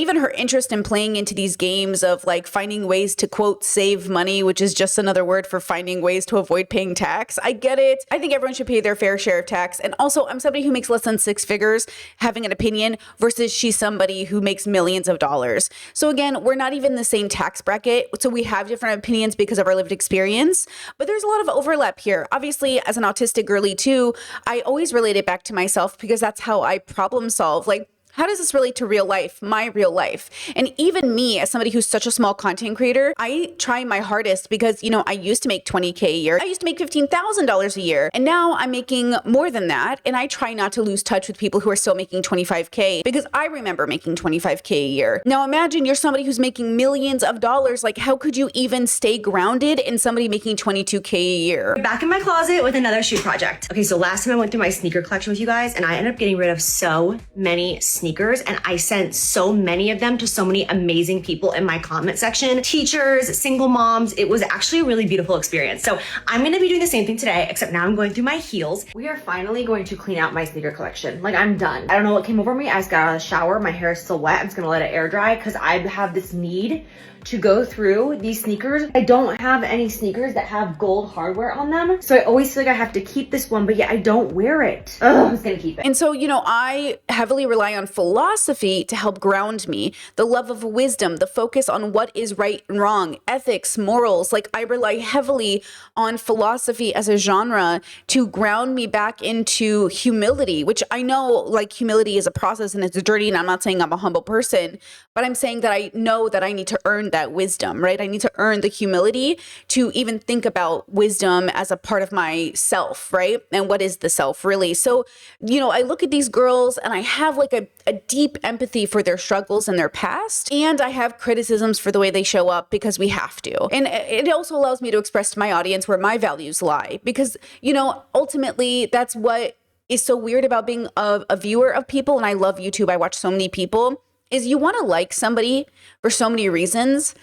even her interest in playing into these games of like finding ways to quote save money, which is just another word for finding ways to avoid paying tax. I get it. I think everyone should pay their fair share of tax. And also, I'm somebody who makes less than 6 figures having an opinion versus she's somebody who makes millions of dollars. So again, we're not even the same tax bracket. So we have different opinions because of our lived experience, but there's a lot of overlap here. Obviously, as an autistic girly too, I always relate it back to myself because that's how I problem solve. Like, how does this relate to real life, my real life? And even me, as somebody who's such a small content creator, I try my hardest because, you know, I used to make $20K a year. I used to make $15,000 a year. And now I'm making more than that. And I try not to lose touch with people who are still making $25K because I remember making $25K a year. Now imagine you're somebody who's making millions of dollars. Like, how could you even stay grounded in somebody making $22K a year? Back in my closet with another shoe project. Okay, so last time I went through my sneaker collection with you guys and I ended up getting rid of so many sneakers sneakers, and I sent so many of them to so many amazing people in my comment section, teachers, single moms. It was actually a really beautiful experience. So I'm gonna be doing the same thing today, except now I'm going through my heels. We are finally going to clean out my sneaker collection. Like, I'm done. I don't know what came over me. I just got out of the shower. My hair is still wet. I'm just gonna let it air dry because I have this need to go through these sneakers. I don't have any sneakers that have gold hardware on them. So I always feel like I have to keep this one, but yet I don't wear it. Ugh, I'm just gonna keep it. And so, you know, I heavily rely on philosophy to help ground me, the love of wisdom, the focus on what is right and wrong, ethics, morals. Like, I rely heavily on philosophy as a genre to ground me back into humility, which I know, like, humility is a process and it's a journey, and I'm not saying I'm a humble person, but I'm saying that I know that I need to earn that wisdom, right? I need to earn the humility to even think about wisdom as a part of myself, right? And what is the self really? So, you know, I look at these girls and I have like a deep empathy for their struggles and their past. And I have criticisms for the way they show up because we have to. And it also allows me to express to my audience where my values lie, because, you know, ultimately that's what is so weird about being a viewer of people. And I love YouTube. I watch so many people. Is you want to like somebody for so many reasons,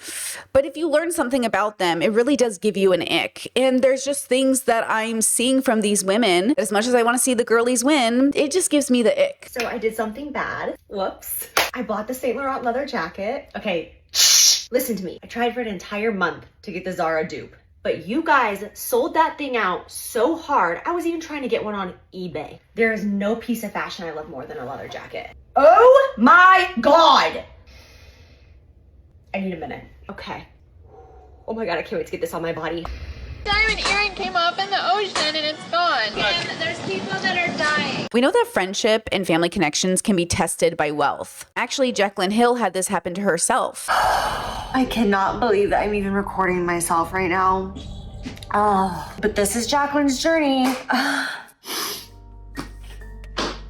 but if you learn something about them, it really does give you an ick. And there's just things that I'm seeing from these women. As much as I want to see the girlies win, it just gives me the ick. So I did something bad. Whoops. I bought the Saint Laurent leather jacket. Okay, listen to me. I tried for an entire month to get the Zara dupe, but you guys sold that thing out so hard. I was even trying to get one on eBay. There is no piece of fashion I love more than a leather jacket. Oh my God. I need a minute. Okay. Oh my God, I can't wait to get this on my body. Diamond earring came off in the ocean and it's gone. And there's people that are dying. We know that friendship and family connections can be tested by wealth. Actually, Jaclyn Hill had this happen to herself. I cannot believe that I'm even recording myself right now. But this is Jaclyn's journey.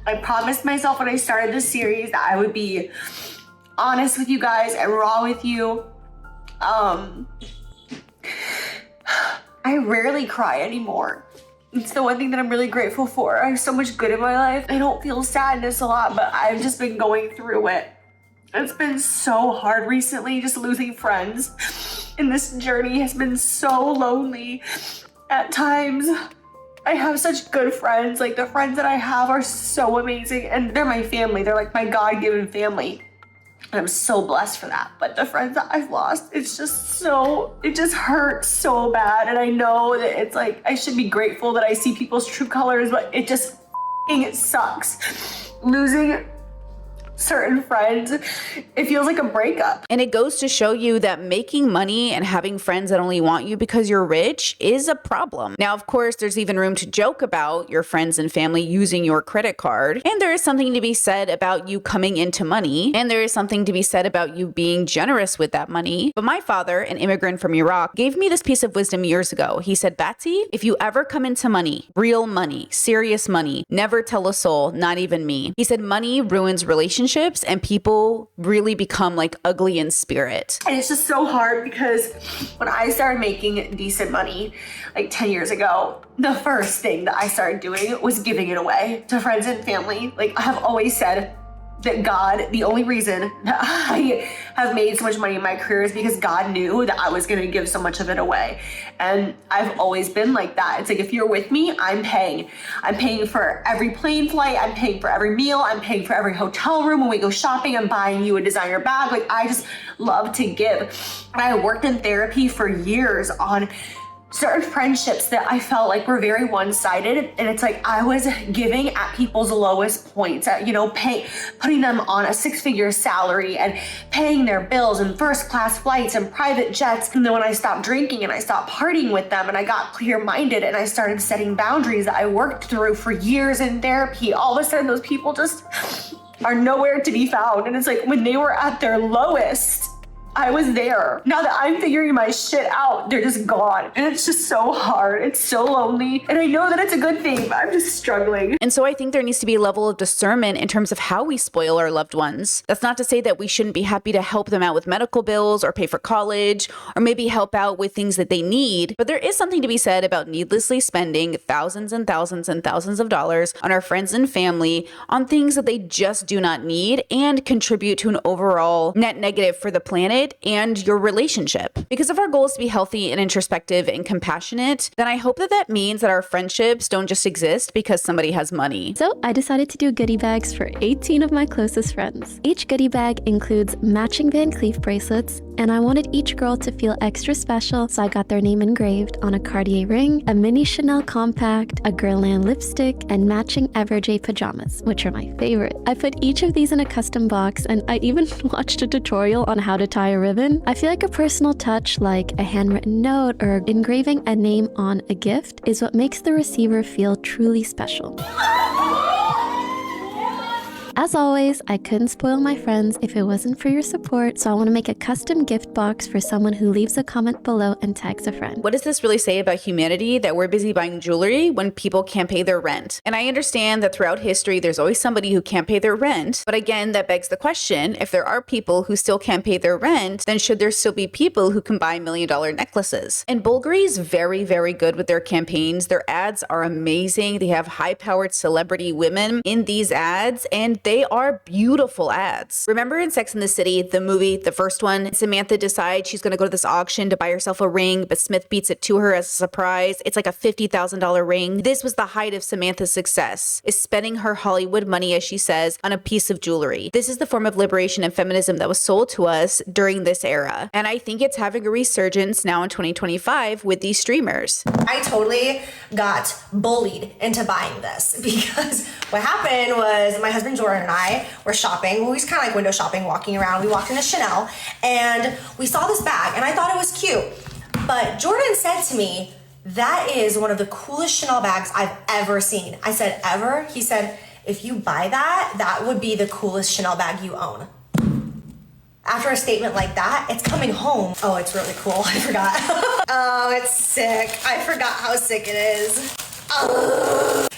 I promised myself when I started this series that I would be honest with you guys and raw with you. I rarely cry anymore. It's the one thing that I'm really grateful for. I have so much good in my life. I don't feel sadness a lot, but I've just been going through it. It's been so hard recently, just losing friends. And this journey has been so lonely at times. I have such good friends. Like, the friends that I have are so amazing, and they're my family. They're like my God-given family. And I'm so blessed for that. But the friends that I've lost, it just hurts so bad. And I know that it's like, I should be grateful that I see people's true colors, but it just it sucks. Losing certain friends, it feels like a breakup. And it goes to show you that making money and having friends that only want you because you're rich is a problem. Now, of course, there's even room to joke about your friends and family using your credit card. And there is something to be said about you coming into money. And there is something to be said about you being generous with that money. But my father, an immigrant from Iraq, gave me this piece of wisdom years ago. He said, Batsy, if you ever come into money, real money, serious money, never tell a soul, not even me. He said, money ruins relationships and people really become like ugly in spirit. And it's just so hard because when I started making decent money like 10 years ago, the first thing that I started doing was giving it away to friends and family. Like, I have always said that God, the only reason that I have made so much money in my career is because God knew that I was gonna give so much of it away. And I've always been like that. It's like, if you're with me, I'm paying. I'm paying for every plane flight, I'm paying for every meal, I'm paying for every hotel room. When we go shopping, I'm buying you a designer bag. Like, I just love to give. And I worked in therapy for years on certain friendships that I felt like were very one-sided, and it's like I was giving at people's lowest points, at, you know, putting them on a six-figure salary and paying their bills and first-class flights and private jets. And then when I stopped drinking and I stopped partying with them and I got clear-minded and I started setting boundaries that I worked through for years in therapy, all of a sudden those people just are nowhere to be found. And it's like, when they were at their lowest, I was there. Now that I'm figuring my shit out, they're just gone. And it's just so hard. It's so lonely. And I know that it's a good thing, but I'm just struggling. And so I think there needs to be a level of discernment in terms of how we spoil our loved ones. That's not to say that we shouldn't be happy to help them out with medical bills or pay for college or maybe help out with things that they need. But there is something to be said about needlessly spending thousands and thousands and thousands of dollars on our friends and family on things that they just do not need and contribute to an overall net negative for the planet and your relationship. Because if our goal is to be healthy and introspective and compassionate, then I hope that that means that our friendships don't just exist because somebody has money. So I decided to do goodie bags for 18 of my closest friends. Each goodie bag includes matching Van Cleef bracelets, and I wanted each girl to feel extra special, so I got their name engraved on a Cartier ring, a mini Chanel compact, a Guerlain lipstick, and matching Everjay pajamas, which are my favorite. I put each of these in a custom box, and I even watched a tutorial on how to tie a ribbon. I feel like a personal touch, like a handwritten note or engraving a name on a gift, is what makes the receiver feel truly special. As always, I couldn't spoil my friends if it wasn't for your support, so I want to make a custom gift box for someone who leaves a comment below and tags a friend. What does this really say about humanity that we're busy buying jewelry when people can't pay their rent? And I understand that throughout history, there's always somebody who can't pay their rent. But again, that begs the question, if there are people who still can't pay their rent, then should there still be people who can buy $1 million necklaces? And Bulgari is very, very good with their campaigns. Their ads are amazing. They have high-powered celebrity women in these ads, and they are beautiful ads. Remember in Sex and the City, the movie, the first one, Samantha decides she's going to go to this auction to buy herself a ring, but Smith beats it to her as a surprise. It's like a $50,000 ring. This was the height of Samantha's success, is spending her Hollywood money, as she says, on a piece of jewelry. This is the form of liberation and feminism that was sold to us during this era. And I think it's having a resurgence now in 2025 with these streamers. I totally got bullied into buying this because what happened was my husband Jordan and I were shopping. We was kind of like window shopping, walking around. We walked into Chanel and we saw this bag and I thought it was cute. But Jordan said to me, that is one of the coolest Chanel bags I've ever seen. I said, ever? He said, if you buy that, that would be the coolest Chanel bag you own. After a statement like that, it's coming home. Oh, it's really cool. I forgot. Oh, it's sick. I forgot how sick it is. Oh.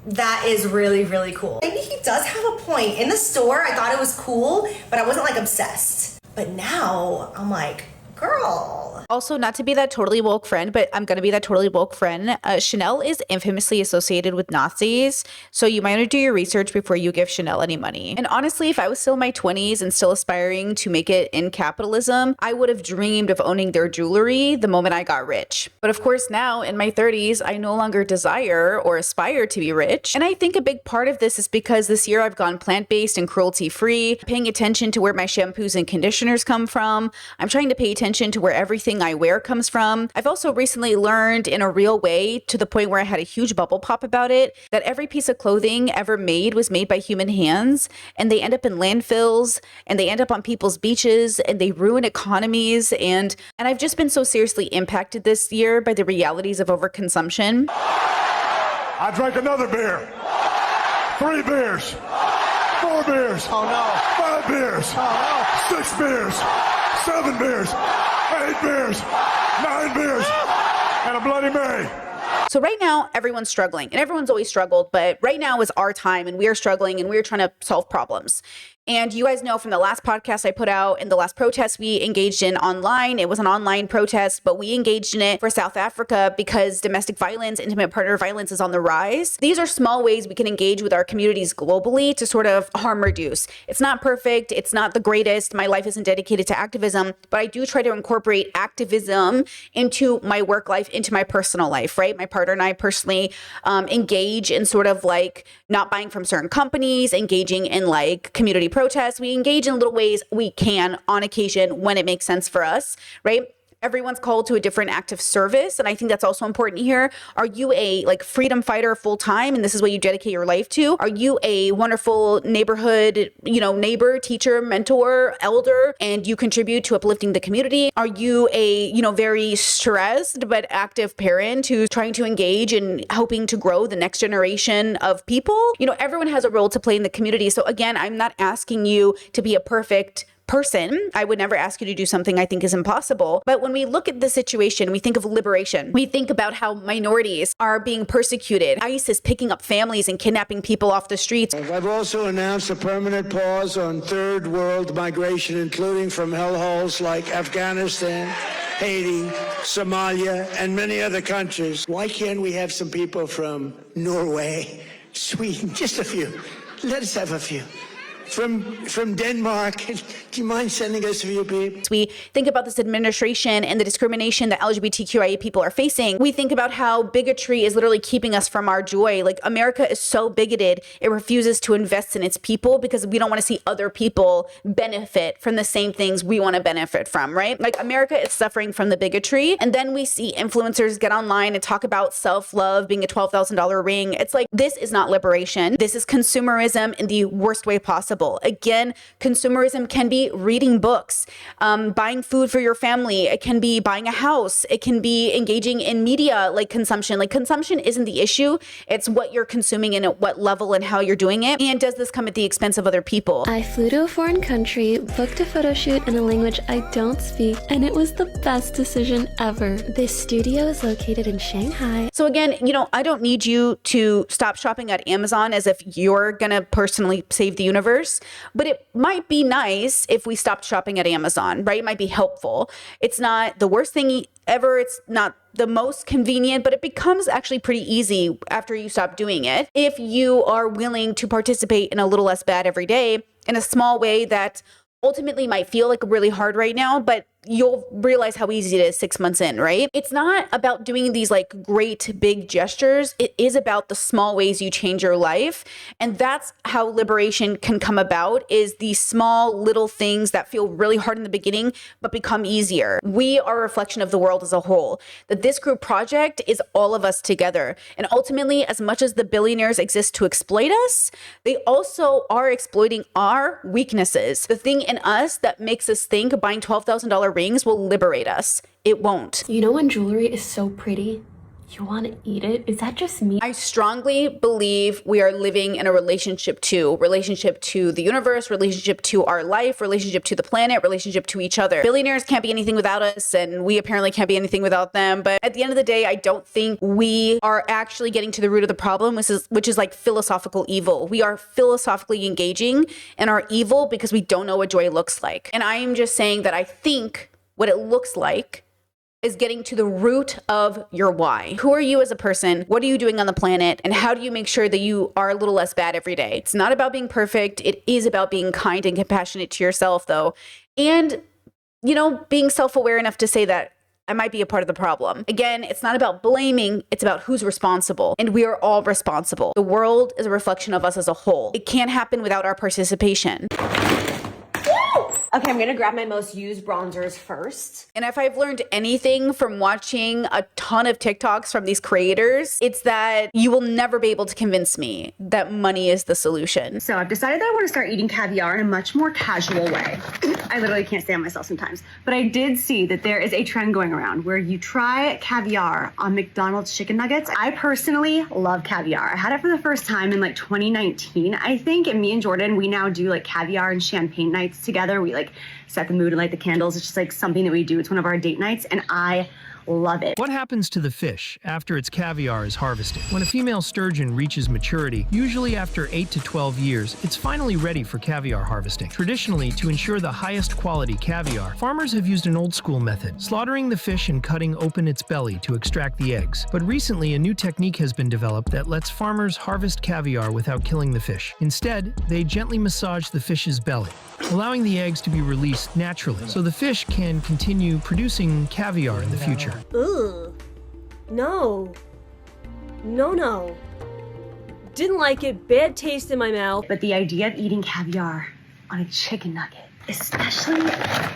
That is really, really cool. Maybe he does have a point. In the store, I thought it was cool, but I wasn't like obsessed. But now I'm like, girl. Also, not to be that totally woke friend, but I'm going to be that totally woke friend. Chanel is infamously associated with Nazis, so you might want to do your research before you give Chanel any money. And honestly, if I was still in my 20s and still aspiring to make it in capitalism, I would have dreamed of owning their jewelry the moment I got rich. But of course, now in my 30s, I no longer desire or aspire to be rich. And I think a big part of this is because this year I've gone plant-based and cruelty-free, paying attention to where my shampoos and conditioners come from. I'm trying to pay attention to where everything I wear comes from. I've also recently learned in a real way, to the point where I had a huge bubble pop about it, that every piece of clothing ever made was made by human hands, and they end up in landfills, and they end up on people's beaches, and they ruin economies, and I've just been so seriously impacted this year by the realities of overconsumption. I drank another beer. 3 beers. 4 beers. Oh no. 5 beers. Oh no. 6 beers. 7 beers. 8 beers, 9 beers, and a Bloody Mary. So right now, everyone's struggling, and everyone's always struggled, but right now is our time, and we are struggling, and we're trying to solve problems. And you guys know from the last podcast I put out and the last protest we engaged in online, it was an online protest, but we engaged in it for South Africa because domestic violence, intimate partner violence is on the rise. These are small ways we can engage with our communities globally to sort of harm reduce. It's not perfect. It's not the greatest. My life isn't dedicated to activism, but I do try to incorporate activism into my work life, into my personal life, right? My partner and I personally engage in sort of like not buying from certain companies, engaging in like community protests. We engage in little ways we can on occasion when it makes sense for us, right? Everyone's called to a different act of service. And I think that's also important here. Are you a like freedom fighter full time and this is what you dedicate your life to? Are you a wonderful neighborhood, neighbor, teacher, mentor, elder, and you contribute to uplifting the community? Are you a, very stressed but active parent who's trying to engage in helping to grow the next generation of people? Everyone has a role to play in the community. So again, I'm not asking you to be a perfect person. I would never ask you to do something I think is impossible. But when we look at the situation, we think of liberation. We think about how minorities are being persecuted. ICE is picking up families and kidnapping people off the streets. I've also announced a permanent pause on third world migration, including from hellholes like Afghanistan, Haiti, Somalia, and many other countries. Why can't we have some people from Norway, Sweden, just a few? Let us have a few. From Denmark, do you mind sending us a few people? We think about this administration and the discrimination that LGBTQIA people are facing. We think about how bigotry is literally keeping us from our joy. Like America is so bigoted, it refuses to invest in its people because we don't want to see other people benefit from the same things we want to benefit from, right? Like America is suffering from the bigotry. And then we see influencers get online and talk about self-love being a $12,000 ring. It's like, this is not liberation. This is consumerism in the worst way possible. Again, consumerism can be reading books, buying food for your family. It can be buying a house. It can be engaging in media like consumption. Like consumption isn't the issue. It's what you're consuming and at what level and how you're doing it. And does this come at the expense of other people? I flew to a foreign country, booked a photo shoot in a language I don't speak, and it was the best decision ever. This studio is located in Shanghai. So again, I don't need you to stop shopping at Amazon as if you're gonna personally save the universe. But it might be nice if we stopped shopping at Amazon, right? It might be helpful. It's not the worst thing ever. It's not the most convenient, but it becomes actually pretty easy after you stop doing it. If you are willing to participate in a little less bad every day in a small way that ultimately might feel like really hard right now, but you'll realize how easy it is 6 months in, right? It's not about doing these like great big gestures. It is about the small ways you change your life. And that's how liberation can come about, is these small little things that feel really hard in the beginning, but become easier. We are a reflection of the world as a whole. That this group project is all of us together. And ultimately, as much as the billionaires exist to exploit us, they also are exploiting our weaknesses. The thing in us that makes us think buying $12,000 rings will liberate us. It won't. When jewelry is so pretty, you want to eat it? Is that just me? I strongly believe we are living in a relationship to the universe, relationship to our life, relationship to the planet, relationship to each other. Billionaires can't be anything without us, and we apparently can't be anything without them. But at the end of the day, I don't think we are actually getting to the root of the problem, which is like philosophical evil. We are philosophically engaging in our evil because we don't know what joy looks like. And I am just saying that I think what it looks like is getting to the root of your why. Who are you as a person? What are you doing on the planet? And how do you make sure that you are a little less bad every day? It's not about being perfect. It is about being kind and compassionate to yourself, though. And, being self-aware enough to say that I might be a part of the problem. Again, it's not about blaming. It's about who's responsible. And we are all responsible. The world is a reflection of us as a whole. It can't happen without our participation. Okay, I'm gonna grab my most used bronzers first. And if I've learned anything from watching a ton of TikToks from these creators, it's that you will never be able to convince me that money is the solution. So I've decided that I want to start eating caviar in a much more casual way. I literally can't stand myself sometimes. But I did see that there is a trend going around where you try caviar on McDonald's chicken nuggets. I personally love caviar. I had it for the first time in like 2019, I think. And me and Jordan, we now do like caviar and champagne nights together. We like set the mood and light the candles. It's just like something that we do. It's one of our date nights, and I love it. What happens to the fish after its caviar is harvested? When a female sturgeon reaches maturity, usually after 8 to 12 years, it's finally ready for caviar harvesting. Traditionally, to ensure the highest quality caviar, farmers have used an old-school method, slaughtering the fish and cutting open its belly to extract the eggs. But recently, a new technique has been developed that lets farmers harvest caviar without killing the fish. Instead, they gently massage the fish's belly, allowing the eggs to be released naturally, so the fish can continue producing caviar in the future. Ugh. No. No. Didn't like it. Bad taste in my mouth. But the idea of eating caviar on a chicken nugget, especially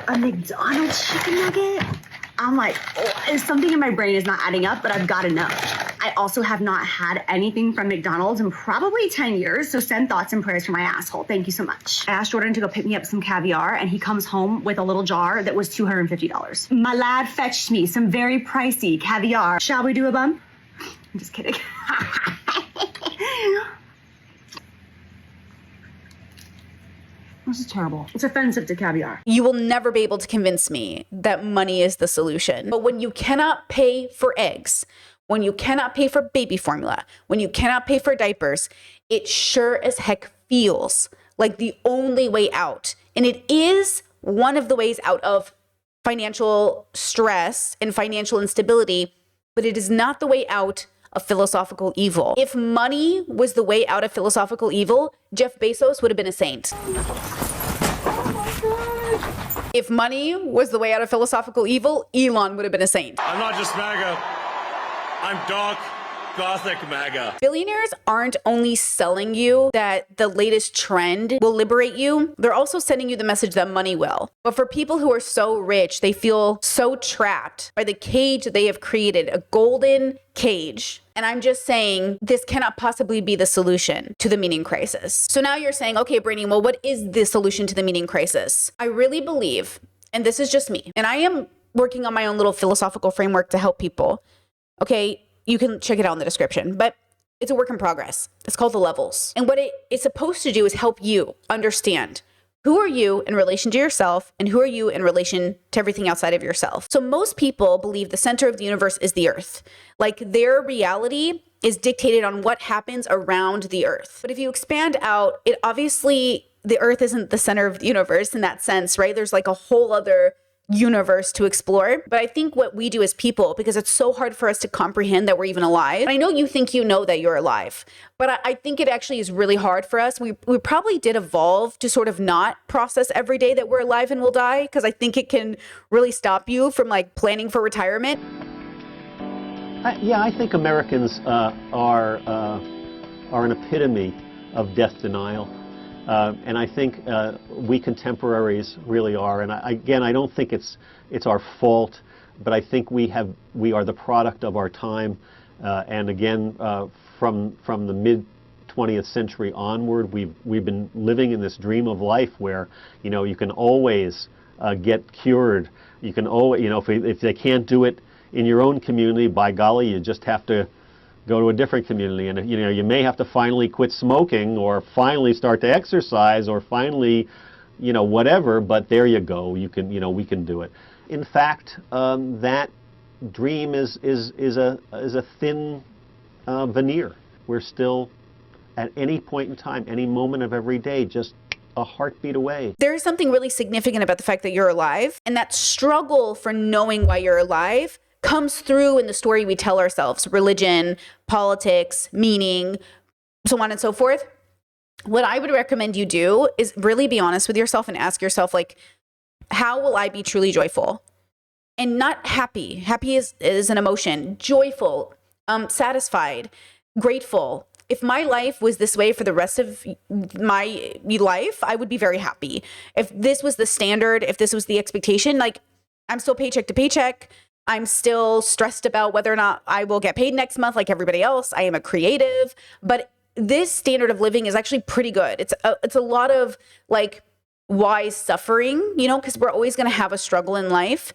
a McDonald's chicken nugget, I'm like, oh, something in my brain is not adding up, but I've got to know. I also have not had anything from McDonald's in probably 10 years, so send thoughts and prayers for my asshole. Thank you so much. I asked Jordan to go pick me up some caviar, and he comes home with a little jar that was $250. My lad fetched me some very pricey caviar. Shall we do a bump? I'm just kidding. This is terrible. It's offensive to caviar. You will never be able to convince me that money is the solution. But when you cannot pay for eggs, when you cannot pay for baby formula, when you cannot pay for diapers, it sure as heck feels like the only way out. And it is one of the ways out of financial stress and financial instability, but it is not the way out of philosophical evil. If money was the way out of philosophical evil, Jeff Bezos would have been a saint. If money was the way out of philosophical evil, Elon would have been a saint. I'm not just MAGA. I'm dark, gothic MAGA. Billionaires aren't only selling you that the latest trend will liberate you, they're also sending you the message that money will. But for people who are so rich, they feel so trapped by the cage that they have created, a golden cage. And I'm just saying, this cannot possibly be the solution to the meaning crisis. So now you're saying, okay, Brittany, well, what is the solution to the meaning crisis? I really believe, and this is just me, and I am working on my own little philosophical framework to help people. Okay, you can check it out in the description, but it's a work in progress. It's called The Levels. And what it's supposed to do is help you understand who are you in relation to yourself and who are you in relation to everything outside of yourself. So most people believe the center of the universe is the earth. Like their reality is dictated on what happens around the earth. But if you expand out, it obviously, the earth isn't the center of the universe in that sense, right? There's like a whole other universe to explore. But I think what we do as people, because it's so hard for us to comprehend that we're even alive. And I know you think you know that you're alive, but I think it actually is really hard for us. We probably did evolve to sort of not process every day that we're alive and will die, because I think it can really stop you from like planning for retirement. Yeah, I think Americans are an epitome of death denial. And I think we contemporaries really are. And again, I don't think it's our fault, but I think we are the product of our time. And again, from the mid 20th century onward, we've been living in this dream of life where you can always get cured. You can always, if they can't do it in your own community, by golly, you just have to go to a different community, and you may have to finally quit smoking, or finally start to exercise, or finally, whatever. But there you go. We can do it. In fact, that dream is a thin veneer. We're still, at any point in time, any moment of every day, just a heartbeat away. There is something really significant about the fact that you're alive, and that struggle for knowing why you're alive comes through in the story we tell ourselves: religion, politics, meaning, so on and so forth. What I would recommend you do is really be honest with yourself and ask yourself, like, how will I be truly joyful? And not happy. Happy is an emotion. Joyful, satisfied, grateful. If my life was this way for the rest of my life, I would be very happy. If this was the standard, if this was the expectation, like, I'm still paycheck to paycheck. I'm still stressed about whether or not I will get paid next month like everybody else. I am a creative, but this standard of living is actually pretty good. It's a lot of like wise suffering, because we're always going to have a struggle in life.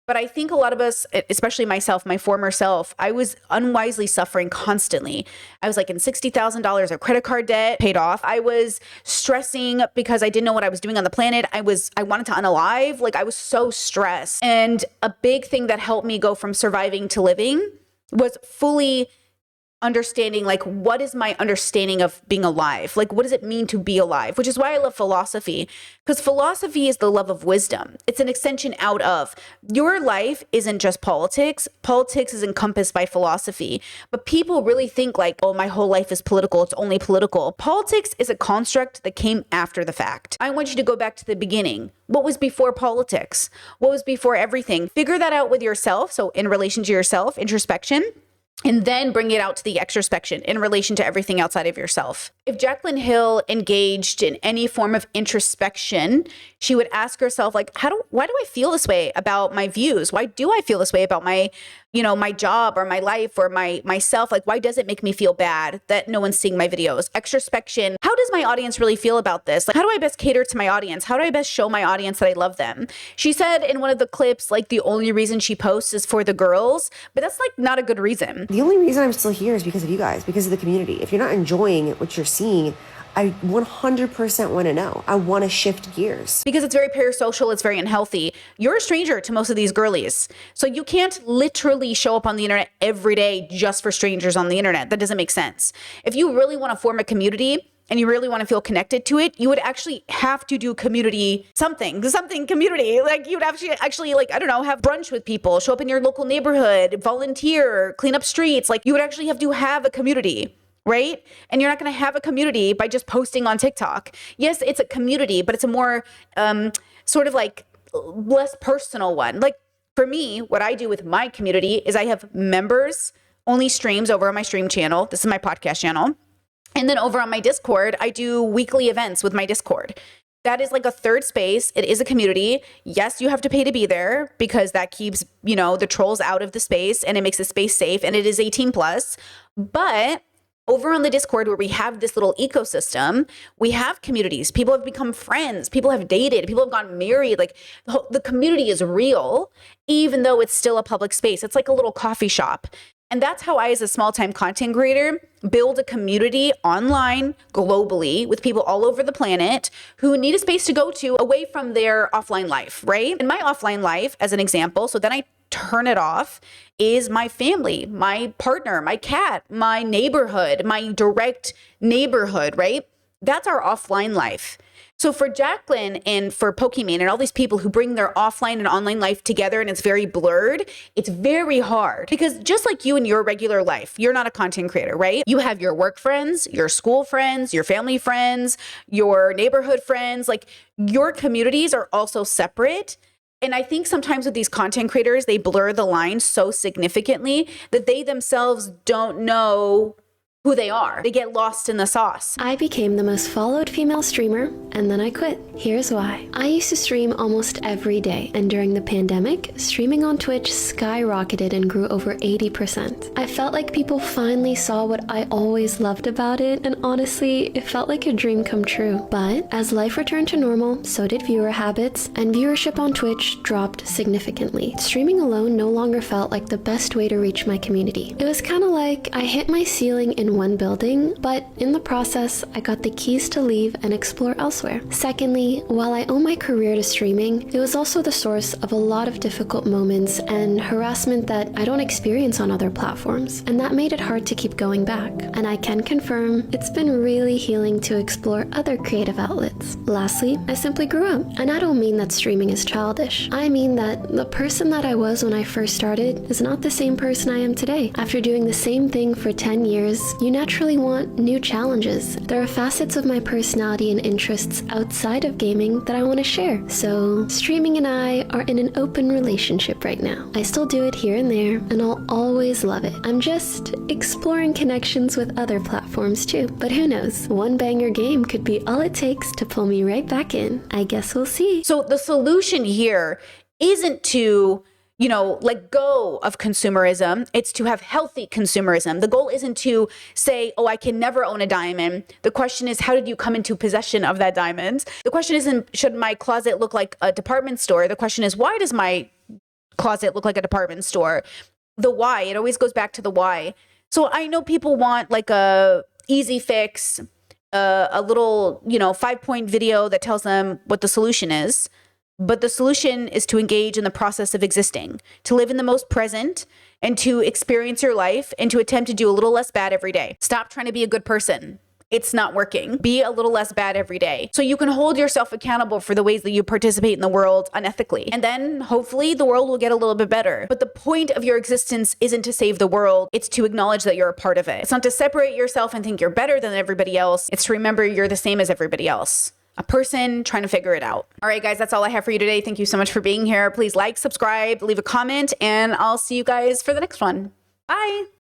But I think a lot of us, especially myself, my former self, I was unwisely suffering constantly. I was like in $60,000 of credit card debt paid off. I was stressing because I didn't know what I was doing on the planet. I wanted to unalive. Like, I was so stressed. And a big thing that helped me go from surviving to living was fully understanding, like, what is my understanding of being alive? Like, what does it mean to be alive? Which is why I love philosophy, because philosophy is the love of wisdom. It's an extension out of your life. Isn't just politics. Politics is encompassed by philosophy, but people really think like, oh, my whole life is political. It's only political. Politics is a construct that came after the fact. I want you to go back to the beginning. What was before politics? What was before everything? Figure that out with yourself. So in relation to yourself, introspection. and then bring it out to the extrospection in relation to everything outside of yourself. If Jaclyn Hill engaged in any form of introspection, she would ask herself, like, why do I feel this way about my views? Why do I feel this way about my, my job or my life or myself? Like, why does it make me feel bad that no one's seeing my videos? Extrospection. How does my audience really feel about this? Like, how do I best cater to my audience? How do I best show my audience that I love them? She said in one of the clips, like, the only reason she posts is for the girls, but that's like not a good reason. The only reason I'm still here is because of you guys, because of the community. If you're not enjoying what you're seeing, I 100% want to know. I want to shift gears. Because it's very parasocial, it's very unhealthy. You're a stranger to most of these girlies. So you can't literally show up on the internet every day just for strangers on the internet. That doesn't make sense. If you really want to form a community and you really want to feel connected to it, you would actually have to do community something community. Like you would actually like, I don't know, have brunch with people, show up in your local neighborhood, volunteer, clean up streets. Like you would actually have to have a community. Right? And you're not going to have a community by just posting on TikTok. Yes, it's a community, but it's a more sort of like less personal one. Like for me, what I do with my community is I have members only streams over on my stream channel. This is my podcast channel. And then over on my Discord, I do weekly events with my Discord. That is like a third space. It is a community. Yes, you have to pay to be there because that keeps, the trolls out of the space and it makes the space safe and it is 18 plus. But over on the Discord where we have this little ecosystem, we have communities. People have become friends. People have dated. People have gotten married. Like the community is real, even though it's still a public space. It's like a little coffee shop. And that's how I, as a small-time content creator, build a community online, globally, with people all over the planet who need a space to go to away from their offline life, right? In my offline life, as an example, so then I turn it off, is my family, my partner, my cat, my neighborhood, my direct neighborhood, right? That's our offline life. So for Jaclyn and for Pokimane and all these people who bring their offline and online life together and it's very blurred, it's very hard because just like you in your regular life, you're not a content creator, right? You have your work friends, your school friends, your family friends, your neighborhood friends, like your communities are also separate. And I think sometimes with these content creators, they blur the line so significantly that they themselves don't know who they are. They get lost in the sauce. I became the most followed female streamer, and then I quit. Here's why. I used to stream almost every day, and during the pandemic, streaming on Twitch skyrocketed and grew over 80%. I felt like people finally saw what I always loved about it, and honestly, it felt like a dream come true. But as life returned to normal, so did viewer habits, and viewership on Twitch dropped significantly. Streaming alone no longer felt like the best way to reach my community. It was kind of like I hit my ceiling in one building, but in the process, I got the keys to leave and explore elsewhere. Secondly, while I owe my career to streaming, it was also the source of a lot of difficult moments and harassment that I don't experience on other platforms, and that made it hard to keep going back. And I can confirm it's been really healing to explore other creative outlets. Lastly, I simply grew up, and I don't mean that streaming is childish. I mean that the person that I was when I first started is not the same person I am today. After doing the same thing for 10 years, you naturally want new challenges. There are facets of my personality and interests outside of gaming that I want to share. So streaming and I are in an open relationship right now. I still do it here and there, and I'll always love it. I'm just exploring connections with other platforms too. But who knows? One banger game could be all it takes to pull me right back in. I guess we'll see. So the solution here isn't to let go of consumerism. It's to have healthy consumerism. The goal isn't to say, oh, I can never own a diamond. The question is, how did you come into possession of that diamond? The question isn't, should my closet look like a department store? The question is, why does my closet look like a department store? The why, it always goes back to the why. So I know people want like a easy fix, a little, 5-point video that tells them what the solution is. But the solution is to engage in the process of existing, to live in the most present, and to experience your life, and to attempt to do a little less bad every day. Stop trying to be a good person. It's not working. Be a little less bad every day. So you can hold yourself accountable for the ways that you participate in the world unethically. And then hopefully the world will get a little bit better. But the point of your existence isn't to save the world. It's to acknowledge that you're a part of it. It's not to separate yourself and think you're better than everybody else. It's to remember you're the same as everybody else. A person trying to figure it out. All right, guys, that's all I have for you today. Thank you so much for being here. Please like, subscribe, leave a comment, and I'll see you guys for the next one. Bye.